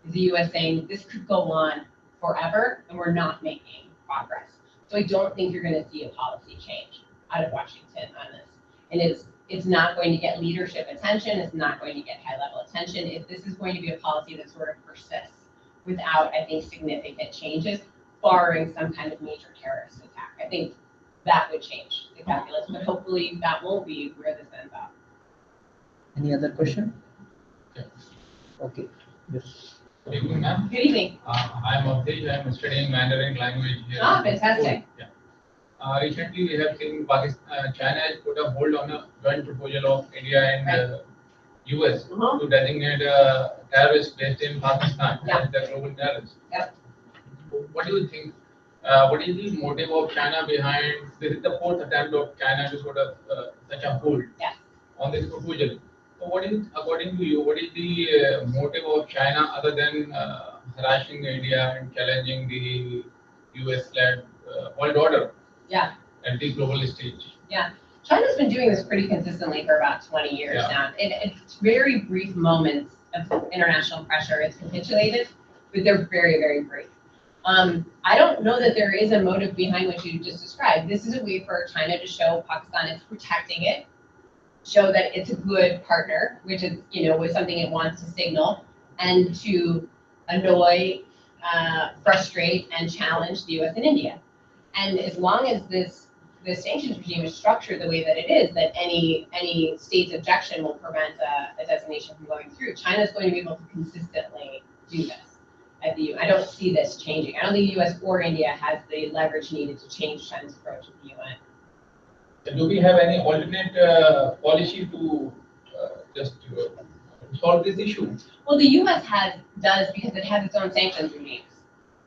The US saying this could go on forever and we're not making progress. So I don't think you're going to see a policy change out of Washington on this. And it's not going to get leadership attention. It's not going to get high-level attention. If this is going to be a policy that sort of persists without, I think, significant changes, barring some kind of major terrorist attack, I think that would change the calculus. But hopefully that won't be where this ends up. any other question? Okay. Okay. Yes. Good evening, ma'am. Good evening. I'm Avdesh. I'm studying Mandarin language here. Ah, fantastic. Yeah. Recently, we have seen China has put a hold on a joint proposal of India and US to designate a terrorist based in Pakistan as the global terrorist. Yep. What do you think? What is the motive of China behind this? Is the fourth attempt of China to sort of such a hold on this proposal. So what is, according to you, what is the motive of China other than harassing India and challenging the US-led world order Yeah. at the global stage? Yeah, China's been doing this pretty consistently for about 20 years Yeah. now. It's very brief moments of international pressure. It's capitulated, but they're very, very brief. I don't know that there is a motive behind what you just described. This is a way for China to show Pakistan it's protecting it, show that it's a good partner, which is, was something it wants to signal, and to annoy, frustrate, and challenge the US and India. And as long as the sanctions regime is structured the way that it is, that any state's objection will prevent a designation from going through, China's going to be able to consistently do this at the UN. I don't see this changing. I don't think the US or India has the leverage needed to change China's approach at the UN. Do we have any alternate policy to just solve this issue? Well, the US does because it has its own sanctions regimes,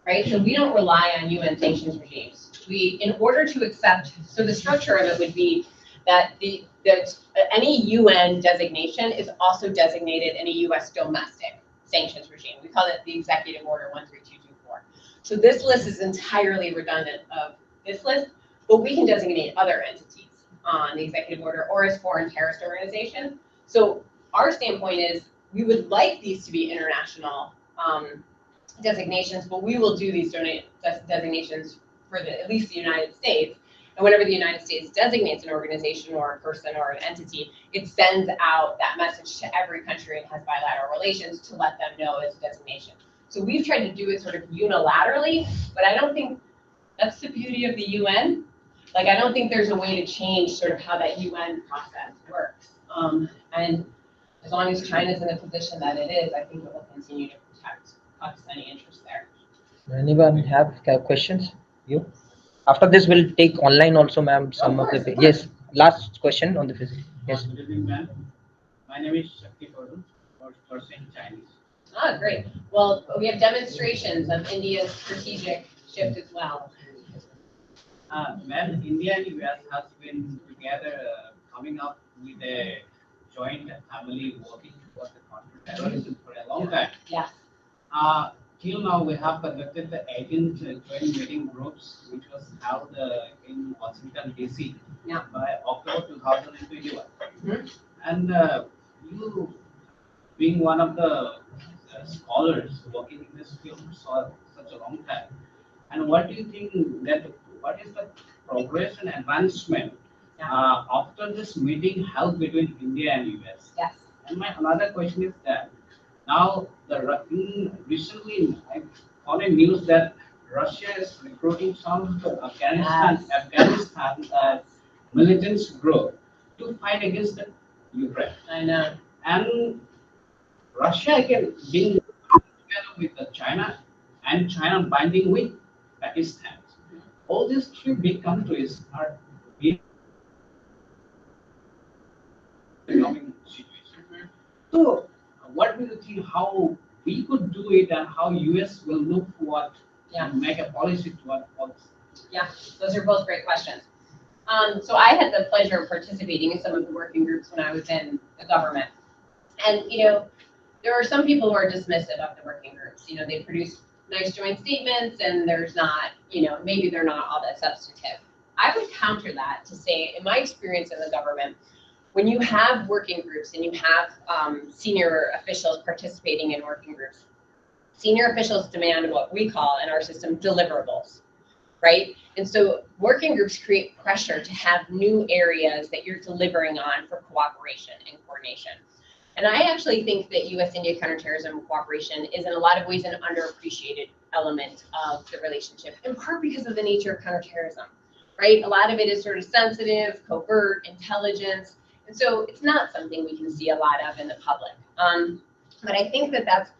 right? So we don't rely on UN sanctions regimes. In order to accept, so the structure of it would be that any UN designation is also designated in a US domestic sanctions regime. We call it the Executive Order 13224. So this list is entirely redundant of this list, but we can designate other entities on the executive order or as foreign terrorist organizations. So our standpoint is we would like these to be international designations, but we will do these designations for at least the United States. And whenever the United States designates an organization or a person or an entity, it sends out that message to every country and has bilateral relations to let them know it's a designation. So we've tried to do it sort of unilaterally, but I don't think that's the beauty of the UN. Like, I don't think there's a way to change sort of how that UN process works. And as long as China's in the position that it is, I think it will continue to protect Pakistani interests there. Anyone have questions? You? After this, we'll take online also, ma'am. Some of the yes. Last question on the physics. Yes. Good evening, ma'am. My name is Shakti Padu, first in Chinese. Ah, great. Well, we have demonstrations of India's strategic shift as well. Ma'am, India and US has been together coming up with a joint family working towards the counter-terrorism for a long time. Yes. Till now, we have conducted the 18th joint meeting groups, which was held in Washington, D.C. Yeah. by October 2021. Mm-hmm. And you, being one of the scholars working in this field for such a long time, and what do you think that what is the progress and advancement after this meeting held between India and US? Yes. And my another question is that now recently I found a news that Russia is recruiting some Afghanistan militants group to fight against the Ukraine. I know. And Russia again being together with China and China binding with Pakistan. All these three big countries are being economic situation. So what do you think how we could do it and how US will look what and make a policy toward all this? Yeah, those are both great questions. So I had the pleasure of participating in some of the working groups when I was in the government. And, there are some people who are dismissive of the working groups. They produce nice joint statements and there's not, maybe they're not all that substantive. I would counter that to say, in my experience in the government, when you have working groups and you have senior officials participating in working groups, senior officials demand what we call in our system deliverables, right? And so working groups create pressure to have new areas that you're delivering on for cooperation and coordination. And I actually think that US-India counterterrorism cooperation is in a lot of ways an underappreciated element of the relationship, in part because of the nature of counterterrorism, right? A lot of it is sort of sensitive, covert, intelligence. And so it's not something we can see a lot of in the public. But I think that's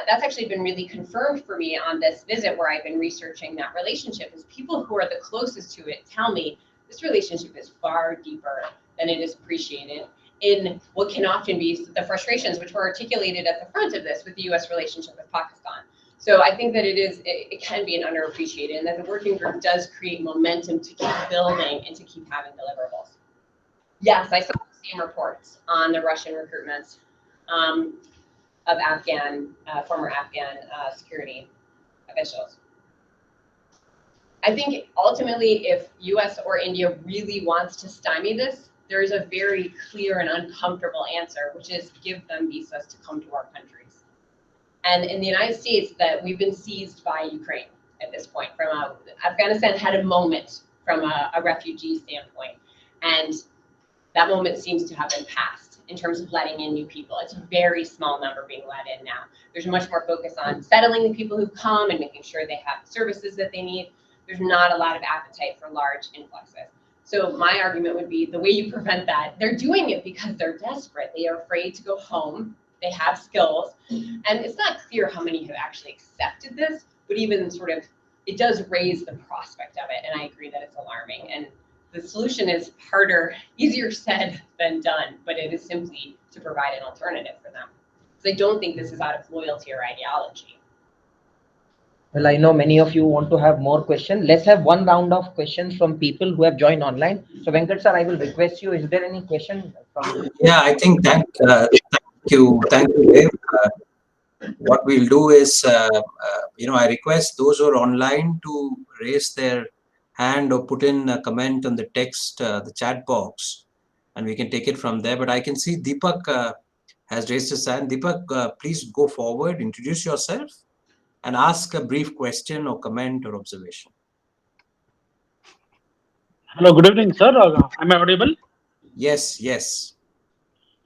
actually been really confirmed for me on this visit where I've been researching that relationship, is people who are the closest to it tell me this relationship is far deeper than it is appreciated in what can often be the frustrations which were articulated at the front of this with the US relationship with Pakistan. So I think that it can be an underappreciated, and that the working group does create momentum to keep building and to keep having deliverables. Yes, I saw same reports on the Russian recruitment of former Afghan security officials. I think ultimately, if US or India really wants to stymie this, there is a very clear and uncomfortable answer, which is give them visas to come to our countries. And in the United States, that we've been seized by Ukraine at this point. Afghanistan had a moment from a refugee standpoint, and that moment seems to have been passed in terms of letting in new people. It's a very small number being let in now. There's much more focus on settling the people who come and making sure they have services that they need. There's not a lot of appetite for large influxes. So my argument would be the way you prevent that, they're doing it because they're desperate. They are afraid to go home. They have skills. And it's not clear how many have actually accepted this, but even sort of, it does raise the prospect of it. And I agree that it's alarming. And the solution is harder, easier said than done, but it is simply to provide an alternative for them. Because I don't think this is out of loyalty or ideology. Well, I know many of you want to have more questions. Let's have one round of questions from people who have joined online. So Venkat sir, I will request you, is there any question from? Yeah, I think thank you, Dave. What we'll do is, I request those who are online to raise their hand or put in a comment on the text, the chat box, and we can take it from there. But I can see Deepak has raised his hand. Deepak, please go forward, introduce yourself, and ask a brief question or comment or observation. Hello, good evening, sir. Am I audible? Yes.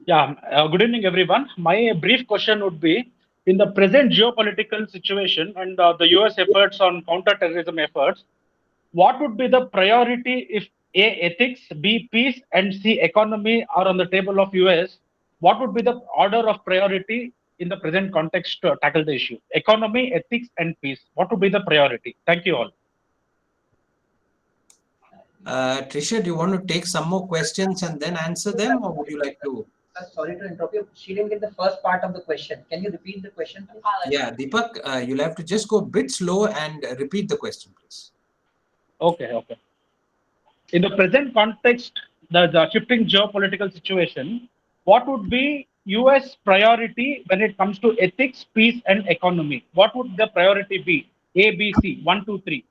Yeah, good evening, everyone. My brief question would be, in the present geopolitical situation and the US efforts on counter-terrorism efforts, what would be the priority if A, ethics, B, peace, and C, economy are on the table of US? What would be the order of priority in the present context to tackle the issue? Economy, ethics, and peace. What would be the priority? Thank you all. Trisha, do you want to take some more questions and then answer them, or would you like to? Sorry to interrupt you. She didn't get the first part of the question. Can you repeat the question, please? Yeah, Deepak, you'll have to just go a bit slow and repeat the question, please. Okay. In the present context, the shifting geopolitical situation, what would be US priority when it comes to ethics, peace, and economy? What would the priority be? A, B, C, 1, 2, 3.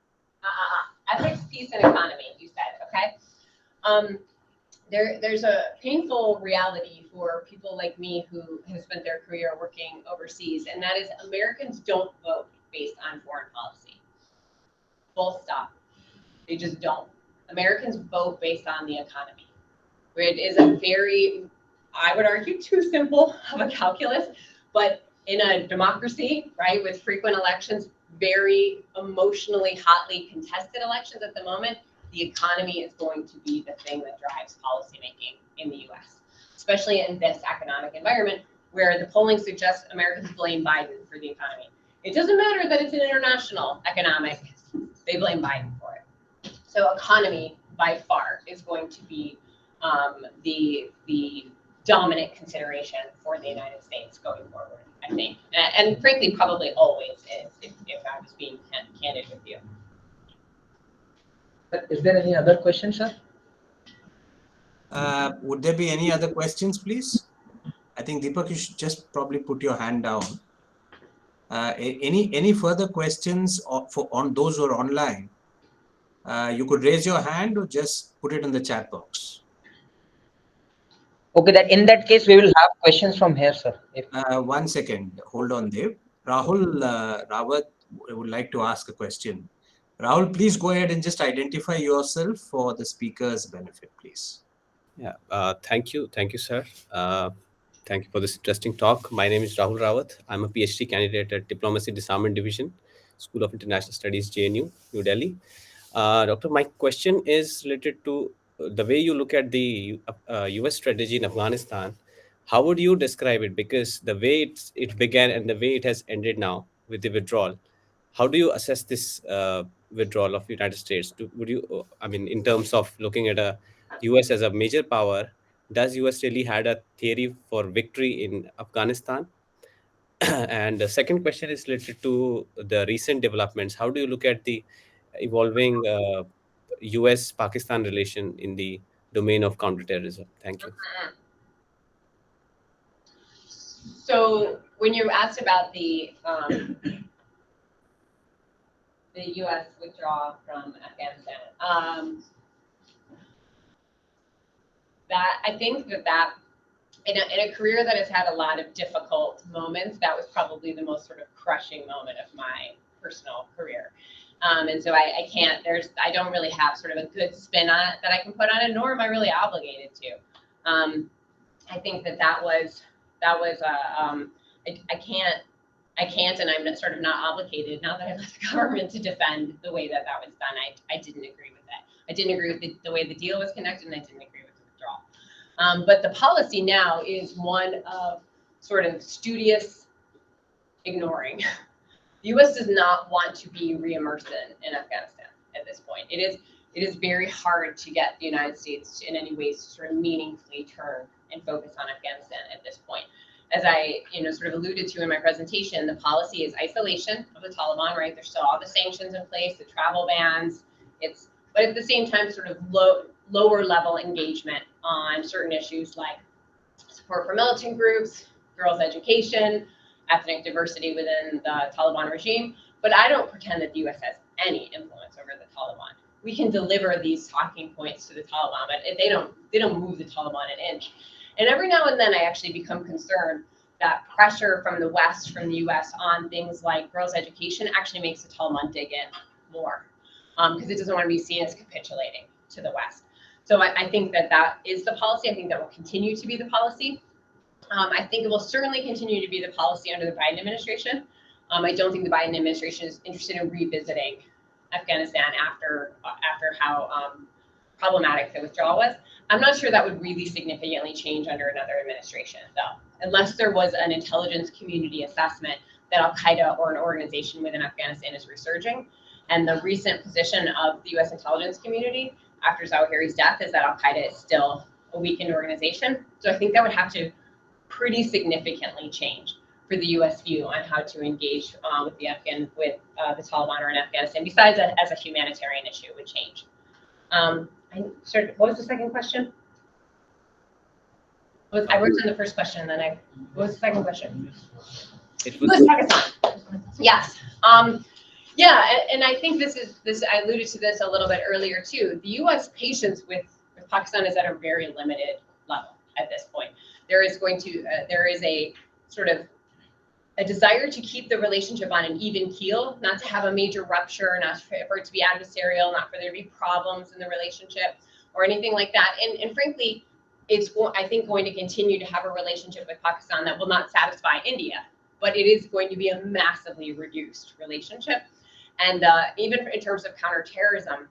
Ethics, peace, and economy, you said, okay? There's a painful reality for people like me who have spent their career working overseas, and that is Americans don't vote based on foreign policy. Full stop. They just don't. Americans vote based on the economy. It is a very, I would argue, too simple of a calculus, but in a democracy, right, with frequent elections, very emotionally, hotly contested elections at the moment, the economy is going to be the thing that drives policymaking in the US, especially in this economic environment where the polling suggests Americans blame Biden for the economy. It doesn't matter that it's an international economic, they blame Biden for it. So economy, by far, is going to be the dominant consideration for the United States going forward, I think. And frankly, probably always is, if I was being candid with you. Is there any other question, sir? Would there be any other questions, please? I think, Deepak, you should just probably put your hand down. Any further questions on those who are online? You could raise your hand or just put it in the chat box. Okay, in that case, we will have questions from here, sir. 1 second. Hold on, Dev. Rahul Rawat would like to ask a question. Rahul, please go ahead and just identify yourself for the speaker's benefit, please. Yeah, thank you, sir. Thank you for this interesting talk. My name is Rahul Rawat. I'm a PhD candidate at Diplomacy Disarmament Division, School of International Studies, JNU, New Delhi. Doctor, my question is related to the way you look at the US strategy in Afghanistan. How would you describe it? Because the way it began and the way it has ended now with the withdrawal, how do you assess this withdrawal of the United States? In terms of looking at a US as a major power, does US really had a theory for victory in Afghanistan? And the second question is related to the recent developments. How do you look at the evolving US-Pakistan relation in the domain of counterterrorism? Thank you. So when you asked about the U.S. withdrawal from Afghanistan, that I think that in a career that has had a lot of difficult moments, that was probably the most sort of crushing moment of my personal career. And so I don't really have sort of a good spin on it that I can put on it, nor am I really obligated to. I think that was I can't, and I'm sort of not obligated now that I left the government to defend the way that was done. I didn't agree with that. I didn't agree with the way the deal was conducted, and I didn't agree with the withdrawal. But the policy now is one of sort of studious ignoring. The U.S. does not want to be re-immersed in Afghanistan at this point. It is very hard to get the United States in any ways to sort of meaningfully turn and focus on Afghanistan at this point. As I sort of alluded to in my presentation, the policy is isolation of the Taliban, right? There's still all the sanctions in place, the travel bans. But at the same time, sort of lower level engagement on certain issues like support for militant groups, girls' education, ethnic diversity within the Taliban regime. But I don't pretend that the U.S. has any influence over the Taliban. We can deliver these talking points to the Taliban, but they don't move the Taliban an inch. And every now and then I actually become concerned that pressure from the West, from the US on things like girls' education actually makes the Taliban dig in more because it doesn't want to be seen as capitulating to the West. So I think that is the policy. I think that will continue to be the policy. I think it will certainly continue to be the policy under the Biden administration. I don't think the Biden administration is interested in revisiting Afghanistan after how problematic the withdrawal was. I'm not sure that would really significantly change under another administration, though, unless there was an intelligence community assessment that Al-Qaeda or an organization within Afghanistan is resurging. And the recent position of the U.S. intelligence community after Zawahiri's death is that Al-Qaeda is still a weakened organization. So I think that would have to pretty significantly change for the U.S. view on how to engage with the Taliban or in Afghanistan, besides as a humanitarian issue would change. What was the second question? I worked on the first question, and then what was the second question? It was Pakistan. Yes. Yeah, and I think this. I alluded to this a little bit earlier too. The U.S. patience with Pakistan is at a very limited level at this point. There is a sort of a desire to keep the relationship on an even keel, not to have a major rupture, not for it to be adversarial, not for there to be problems in the relationship or anything like that. And frankly, it's, I think, going to continue to have a relationship with Pakistan that will not satisfy India, but it is going to be a massively reduced relationship. And even in terms of counterterrorism,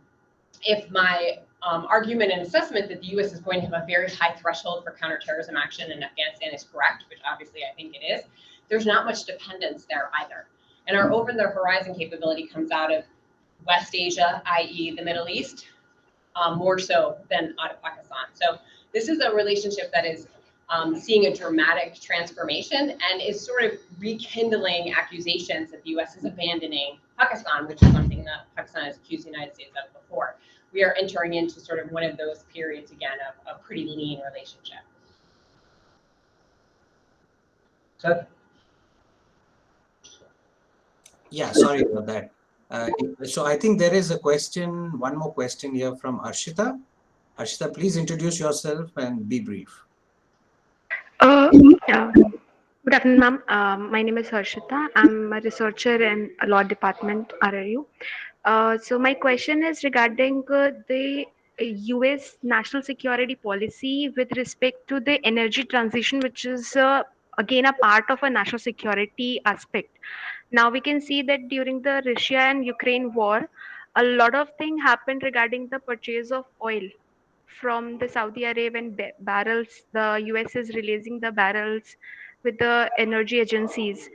if my argument and assessment that the U.S. is going to have a very high threshold for counterterrorism action in Afghanistan is correct, which obviously I think it is, there's not much dependence there either. And our over-the-horizon capability comes out of West Asia, i.e. the Middle East, more so than out of Pakistan. So this is a relationship that is seeing a dramatic transformation and is sort of rekindling accusations that the U.S. is abandoning Pakistan, which is something that Pakistan has accused the United States of before. We are entering into sort of one of those periods again of a pretty lean relationship. Sir? Yeah, sorry about that. So I think there is one more question here from Arshita. Arshita, please introduce yourself and be brief. Yeah. Good afternoon, ma'am. My name is Harshita. I'm a researcher in a law department, RRU. So my question is regarding the US national security policy with respect to the energy transition, which is again a part of a national security aspect. Now we can see that during the Russia and Ukraine war, a lot of things happened regarding the purchase of oil from the Saudi Arabian barrels. The US is releasing the barrels with the energy agencies.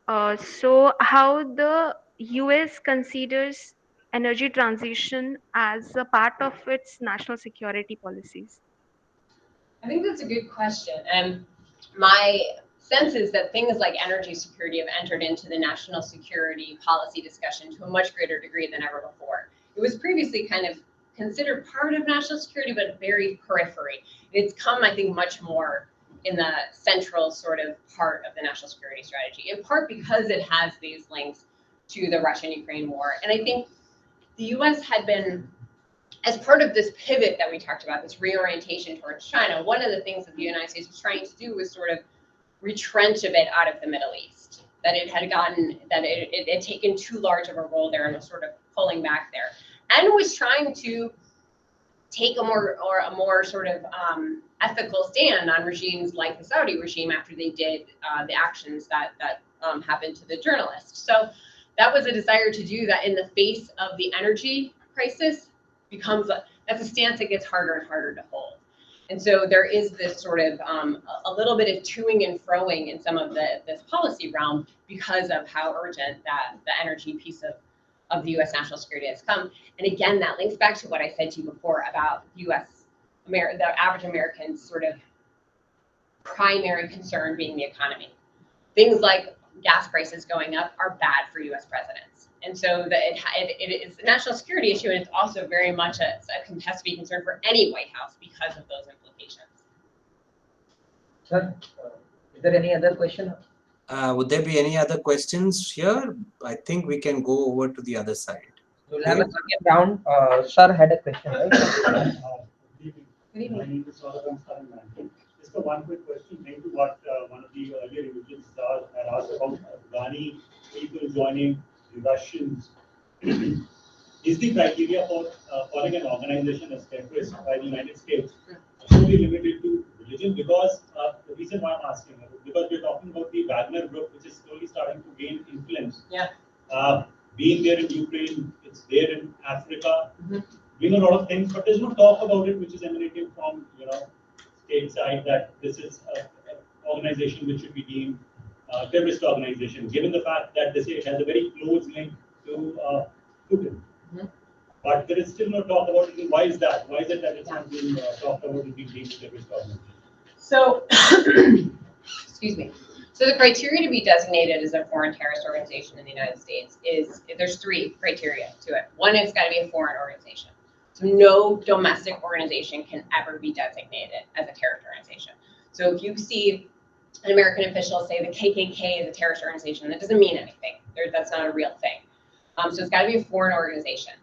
So how the US considers energy transition as a part of its national security policies? I think that's a good question. And my sense is that things like energy security have entered into the national security policy discussion to a much greater degree than ever before. It was previously kind of considered part of national security, but very periphery. It's come, I think, much more in the central sort of part of the national security strategy, in part because it has these links to the Russian-Ukraine war. And I think the US had been, as part of this pivot that we talked about, this reorientation towards China, one of the things that the United States was trying to do was sort of retrench a bit out of the Middle East, that it had taken too large of a role there and was sort of pulling back there, and was trying to take a more sort of ethical stand on regimes like the Saudi regime after they did the actions that happened to the journalists. So that was a desire to do that in the face of the energy crisis. That's a stance that gets harder and harder to hold. And so there is this sort of a little bit of toing and froing in some of this policy realm because of how urgent that the energy piece of the U.S. national security has come. And again, that links back to what I said to you before about the average American's sort of primary concern being the economy. Things like gas prices going up are bad for U.S. presidents. And so it is a national security issue, and it's also very much has to be concern for any White House because of those implications. Sir, is there any other question? Would there be any other questions here? I think we can go over to the other side. We'll have a second round. Sir had a question, right? Good evening. My name is Saurabh Karan. Just a one quick question linked to what one of the earlier individuals had asked about Afghani people joining the Russians. Is the criteria for calling an organization as terrorist by the United States solely limited to religion? Because the reason why I'm asking is because we're talking about the Wagner group, which is slowly starting to gain influence. Yeah. Being there in Ukraine, it's there in Africa, doing a lot of things, but there's no talk about it, which is emanating from stateside, that this is an organization which should be deemed a terrorist organization, given the fact that this has a very close link to Putin. But there is still no talk about it. Why is that? Why is it that it's not being talked about and being deemed a terrorist organization? So, excuse me. So the criteria to be designated as a foreign terrorist organization in the United States there's three criteria to it. One, it's got to be a foreign organization. So no domestic organization can ever be designated as a terrorist organization. So if you see an American official say the KKK is a terrorist organization, that doesn't mean anything. That's not a real thing. So it's got to be a foreign organization.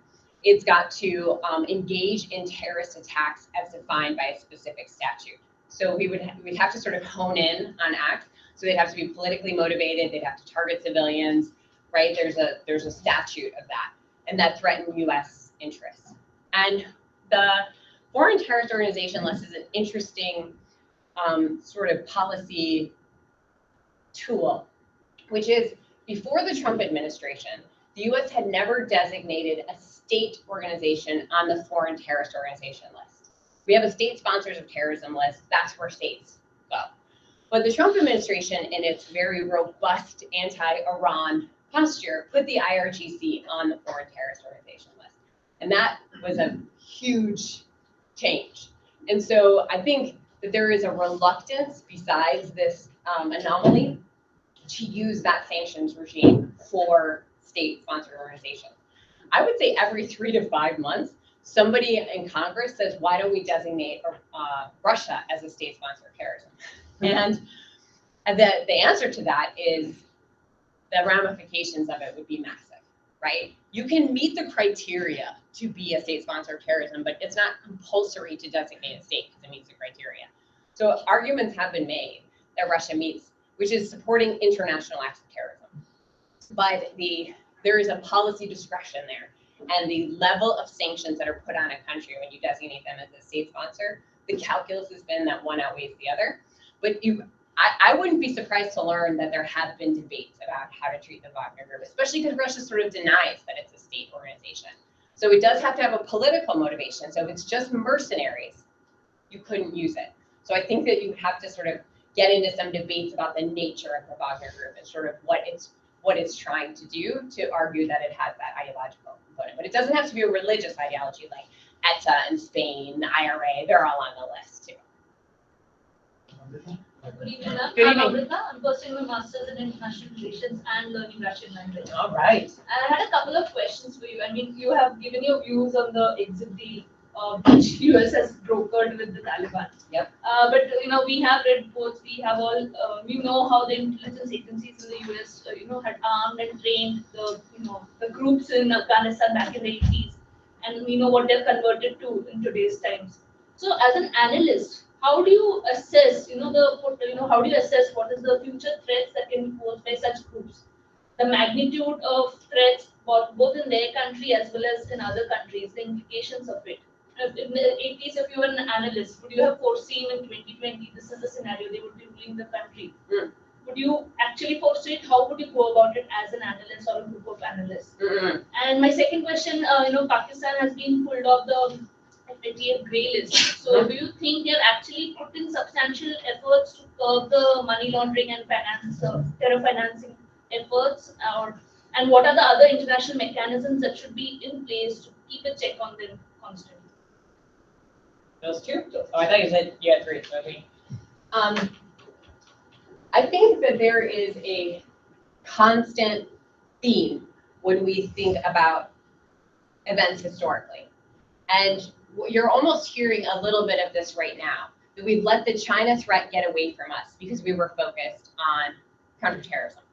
It's got to engage in terrorist attacks as defined by a specific statute. So we'd have to sort of hone in on acts. So they'd have to be politically motivated. They'd have to target civilians, right? There's a statute of that, and that threaten U.S. interests. And the foreign terrorist organization list is an interesting sort of policy tool, which is before the Trump administration, the U.S. had never designated a state organization on the foreign terrorist organization list. We have a state sponsors of terrorism list. That's where states go. But the Trump administration, in its very robust anti-Iran posture, put the IRGC on the foreign terrorist organization list. And that was a huge change. And so I think that there is a reluctance, besides this anomaly, to use that sanctions regime for state-sponsored organizations. I would say every 3 to 5 months, somebody in Congress says, why don't we designate Russia as a state sponsor of terrorism? And the answer to that is the ramifications of it would be massive, right? You can meet the criteria to be a state sponsor of terrorism, but it's not compulsory to designate a state because it meets the criteria. So arguments have been made that Russia meets, which is supporting international acts of terrorism. But there is a policy discretion there. And the level of sanctions that are put on a country when you designate them as a state sponsor, the calculus has been that one outweighs the other. But I wouldn't be surprised to learn that there have been debates about how to treat the Wagner Group, especially because Russia sort of denies that it's a state organization. So it does have to have a political motivation. So if it's just mercenaries, you couldn't use it. So I think that you have to sort of get into some debates about the nature of the Wagner Group and sort of what it's trying to do to argue that it has that ideological component. But it doesn't have to be a religious ideology like ETA in Spain, the IRA, they're all on the list too. Good evening, ma'am. Good I'm evening. Amrita. I'm pursuing my master's in international relations and learning Russian language. All right. And I had a couple of questions for you. I mean, you have given your views on the exit deal which US has brokered with the Taliban. Yep. But we have read reports. We have all we know how the intelligence agencies in the US had armed and trained the groups in Afghanistan back in the 80s, and we know what they're converted to in today's times. So, as an analyst, how do you assess, how do you assess what is the future threats that can be posed by such groups? The magnitude of threats, both in their country as well as in other countries, the implications of it. In case if you were an analyst, would you have foreseen in 2020 this is the scenario they would be ruling the country? Mm. Would you actually foresee it? How would you go about it as an analyst or a group of analysts? Mm-hmm. And my second question, Pakistan has been pulled off the FATF grey list. So, do you think they've actually put in substantial efforts to curb the money laundering and terror financing efforts, and what are the other international mechanisms that should be in place to keep a check on them constantly? Those two? Oh, I thought you said you had three. Okay. I think that there is a constant theme when we think about events historically. And you're almost hearing a little bit of this right now, that we've let the China threat get away from us because we were focused on counterterrorism,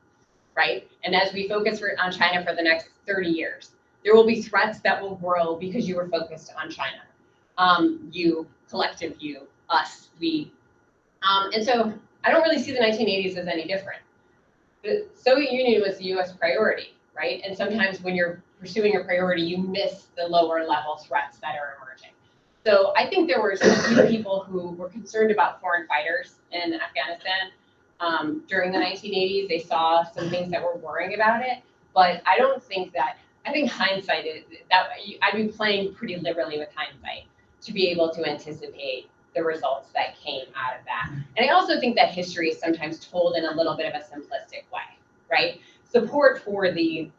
right? And as we focus on China for the next 30 years, there will be threats that will grow because you were focused on China. You, collective you, us, we. And so I don't really see the 1980s as any different. The Soviet Union was the US priority, right? And sometimes when you're pursuing a priority, you miss the lower level threats that are emerging. So I think there were some few people who were concerned about foreign fighters in Afghanistan. During the 1980s, they saw some things that were worrying about it, but I don't think that, I think hindsight is that I'd be playing pretty liberally with hindsight to be able to anticipate the results that came out of that. And I also think that history is sometimes told in a little bit of a simplistic way, right? Support for the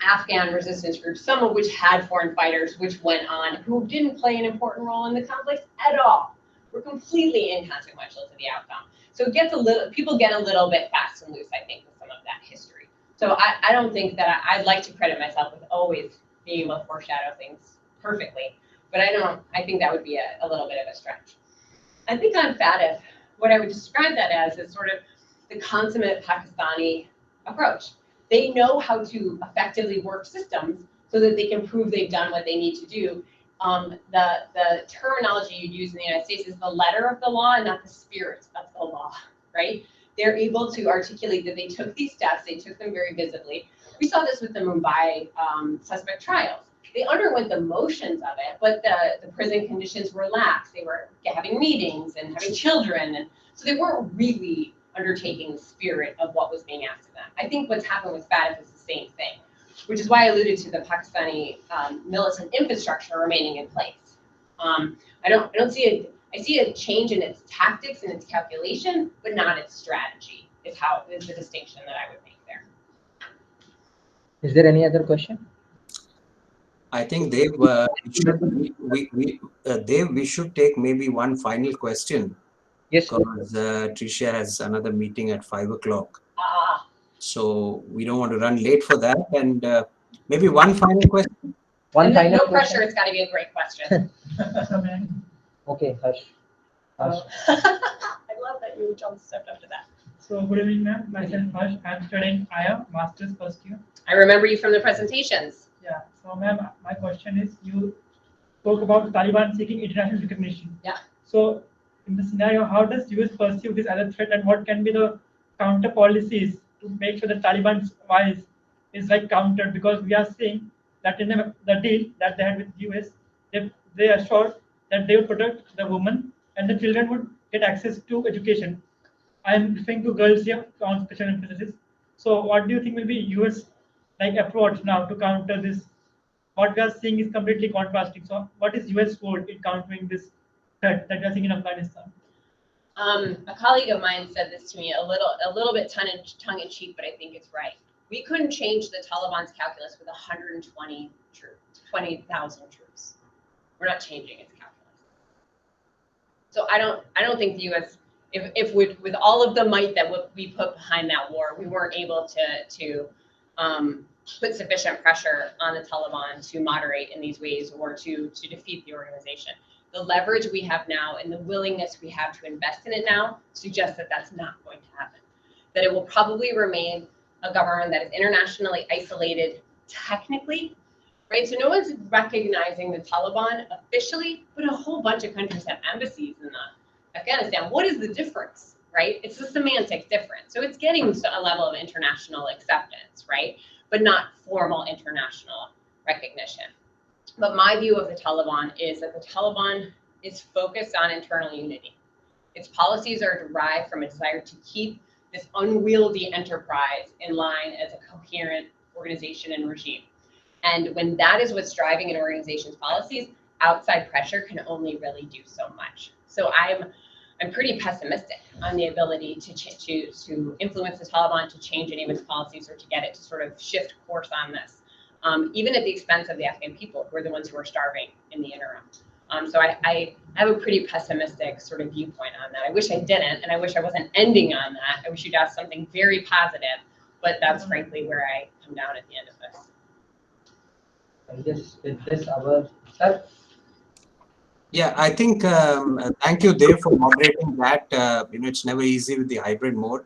Afghan resistance groups, some of which had foreign fighters, which went on, who didn't play an important role in the conflict at all, were completely inconsequential to the outcome. So it gets people get a little bit fast and loose, I think, with some of that history. So I don't think that I'd like to credit myself with always being able to foreshadow things perfectly, but I think that would be a little bit of a stretch. I think on FATF, what I would describe that as is sort of the consummate Pakistani approach. They know how to effectively work systems so that they can prove they've done what they need to do. The terminology you use in the United States is the letter of the law and not the spirit of the law, right? They're able to articulate that they took these steps, they took them very visibly. We saw this with the Mumbai suspect trials. They underwent the motions of it, but the prison conditions were lax. They were having meetings and having children, and so they weren't really undertaking the spirit of what was being asked of them. I think what's happened with FATF is the same thing, which is why I alluded to the Pakistani militant infrastructure remaining in place. I see a change in its tactics and its calculation, but not its strategy. Is the distinction that I would make there. Is there any other question? I think Dave, we should take maybe one final question. Yes. Because Tricia has another meeting at 5 o'clock. So we don't want to run late for that. And maybe one final question. No pressure, it's got to be a great question. Okay, Harsh. I love that you stepped up to that. So good evening, ma'am. Myself Harsh. I'm studying IIM, Master's first year. I remember you from the presentations. Yeah. So, ma'am, my question is: you spoke about Taliban seeking international recognition. Yeah. So, in the scenario, how does US perceive this as a threat, and what can be the counter policies to make sure that Taliban's voice is like countered? Because we are seeing that in the deal that they had with US, they assured that they would protect the women and the children would get access to education. I'm referring to girls here on special emphasis. So what do you think will be US like approach now to counter this? What we are seeing is completely contrasting. So what is US role in countering this threat that we are seeing in Afghanistan? A colleague of mine said this to me a little bit tongue in cheek, but I think it's right. We couldn't change the Taliban's calculus with 20,000 troops. We're not changing its calculus. So I don't think the U.S. if with all of the might that we put behind that war, we weren't able to put sufficient pressure on the Taliban to moderate in these ways or to defeat the organization. The leverage we have now and the willingness we have to invest in it now suggests that that's not going to happen. That it will probably remain a government that is internationally isolated technically, right? So no one's recognizing the Taliban officially, but a whole bunch of countries have embassies in Afghanistan. What is the difference, right? It's a semantic difference. So it's getting a level of international acceptance, right? But not formal international recognition. But my view of the Taliban is that the Taliban is focused on internal unity. Its policies are derived from a desire to keep this unwieldy enterprise in line as a coherent organization and regime. And when that is what's driving an organization's policies, outside pressure can only really do so much. So I'm pretty pessimistic on the ability to influence the Taliban to change any of its policies or to get it to sort of shift course on this, even at the expense of the Afghan people, who are the ones who are starving in the interim. So I have a pretty pessimistic sort of viewpoint on that. I wish I didn't, and I wish I wasn't ending on that. I wish you'd ask something very positive, but that's frankly where I come down at the end of this. Yes, with this, our sir. Yeah, I think thank you, Dev, for moderating that. It's never easy with the hybrid mode.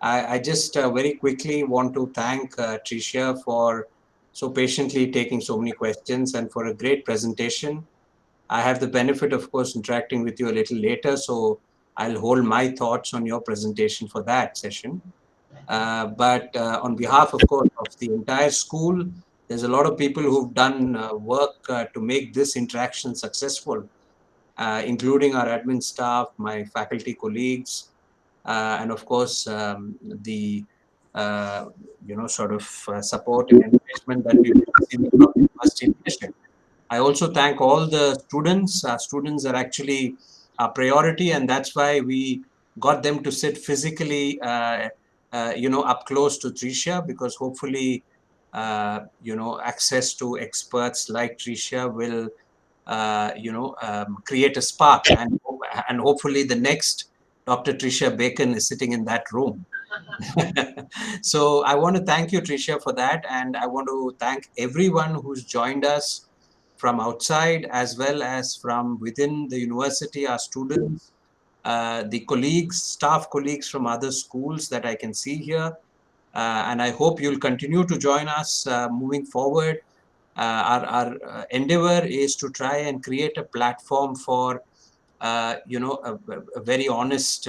I just very quickly want to thank Tricia for so patiently taking so many questions and for a great presentation. I have the benefit, of course, interacting with you a little later, so I'll hold my thoughts on your presentation for that session. But on behalf, of course, of the entire school, there's a lot of people who've done work to make this interaction successful, including our admin staff, my faculty colleagues, and of course, the support and encouragement that we've been receiving from the university leadership. I also thank all the students. Students are actually a priority, and that's why we got them to sit physically, up close to Tricia, because hopefully, access to experts like Tricia will, create a spark, and hopefully the next Dr. Tricia Bacon is sitting in that room. So I want to thank you, Tricia, for that, and I want to thank everyone who's joined us from outside as well as from within the university, our students, the colleagues, staff colleagues from other schools that I can see here. And I hope you'll continue to join us moving forward. Our endeavor is to try and create a platform for, a very honest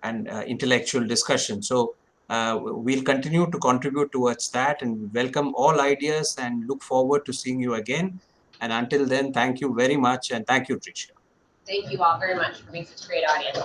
and intellectual discussion. So we'll continue to contribute towards that, and welcome all ideas and look forward to seeing you again. And until then, thank you very much, and thank you, Tricia. Thank you all very much for being such a great audience.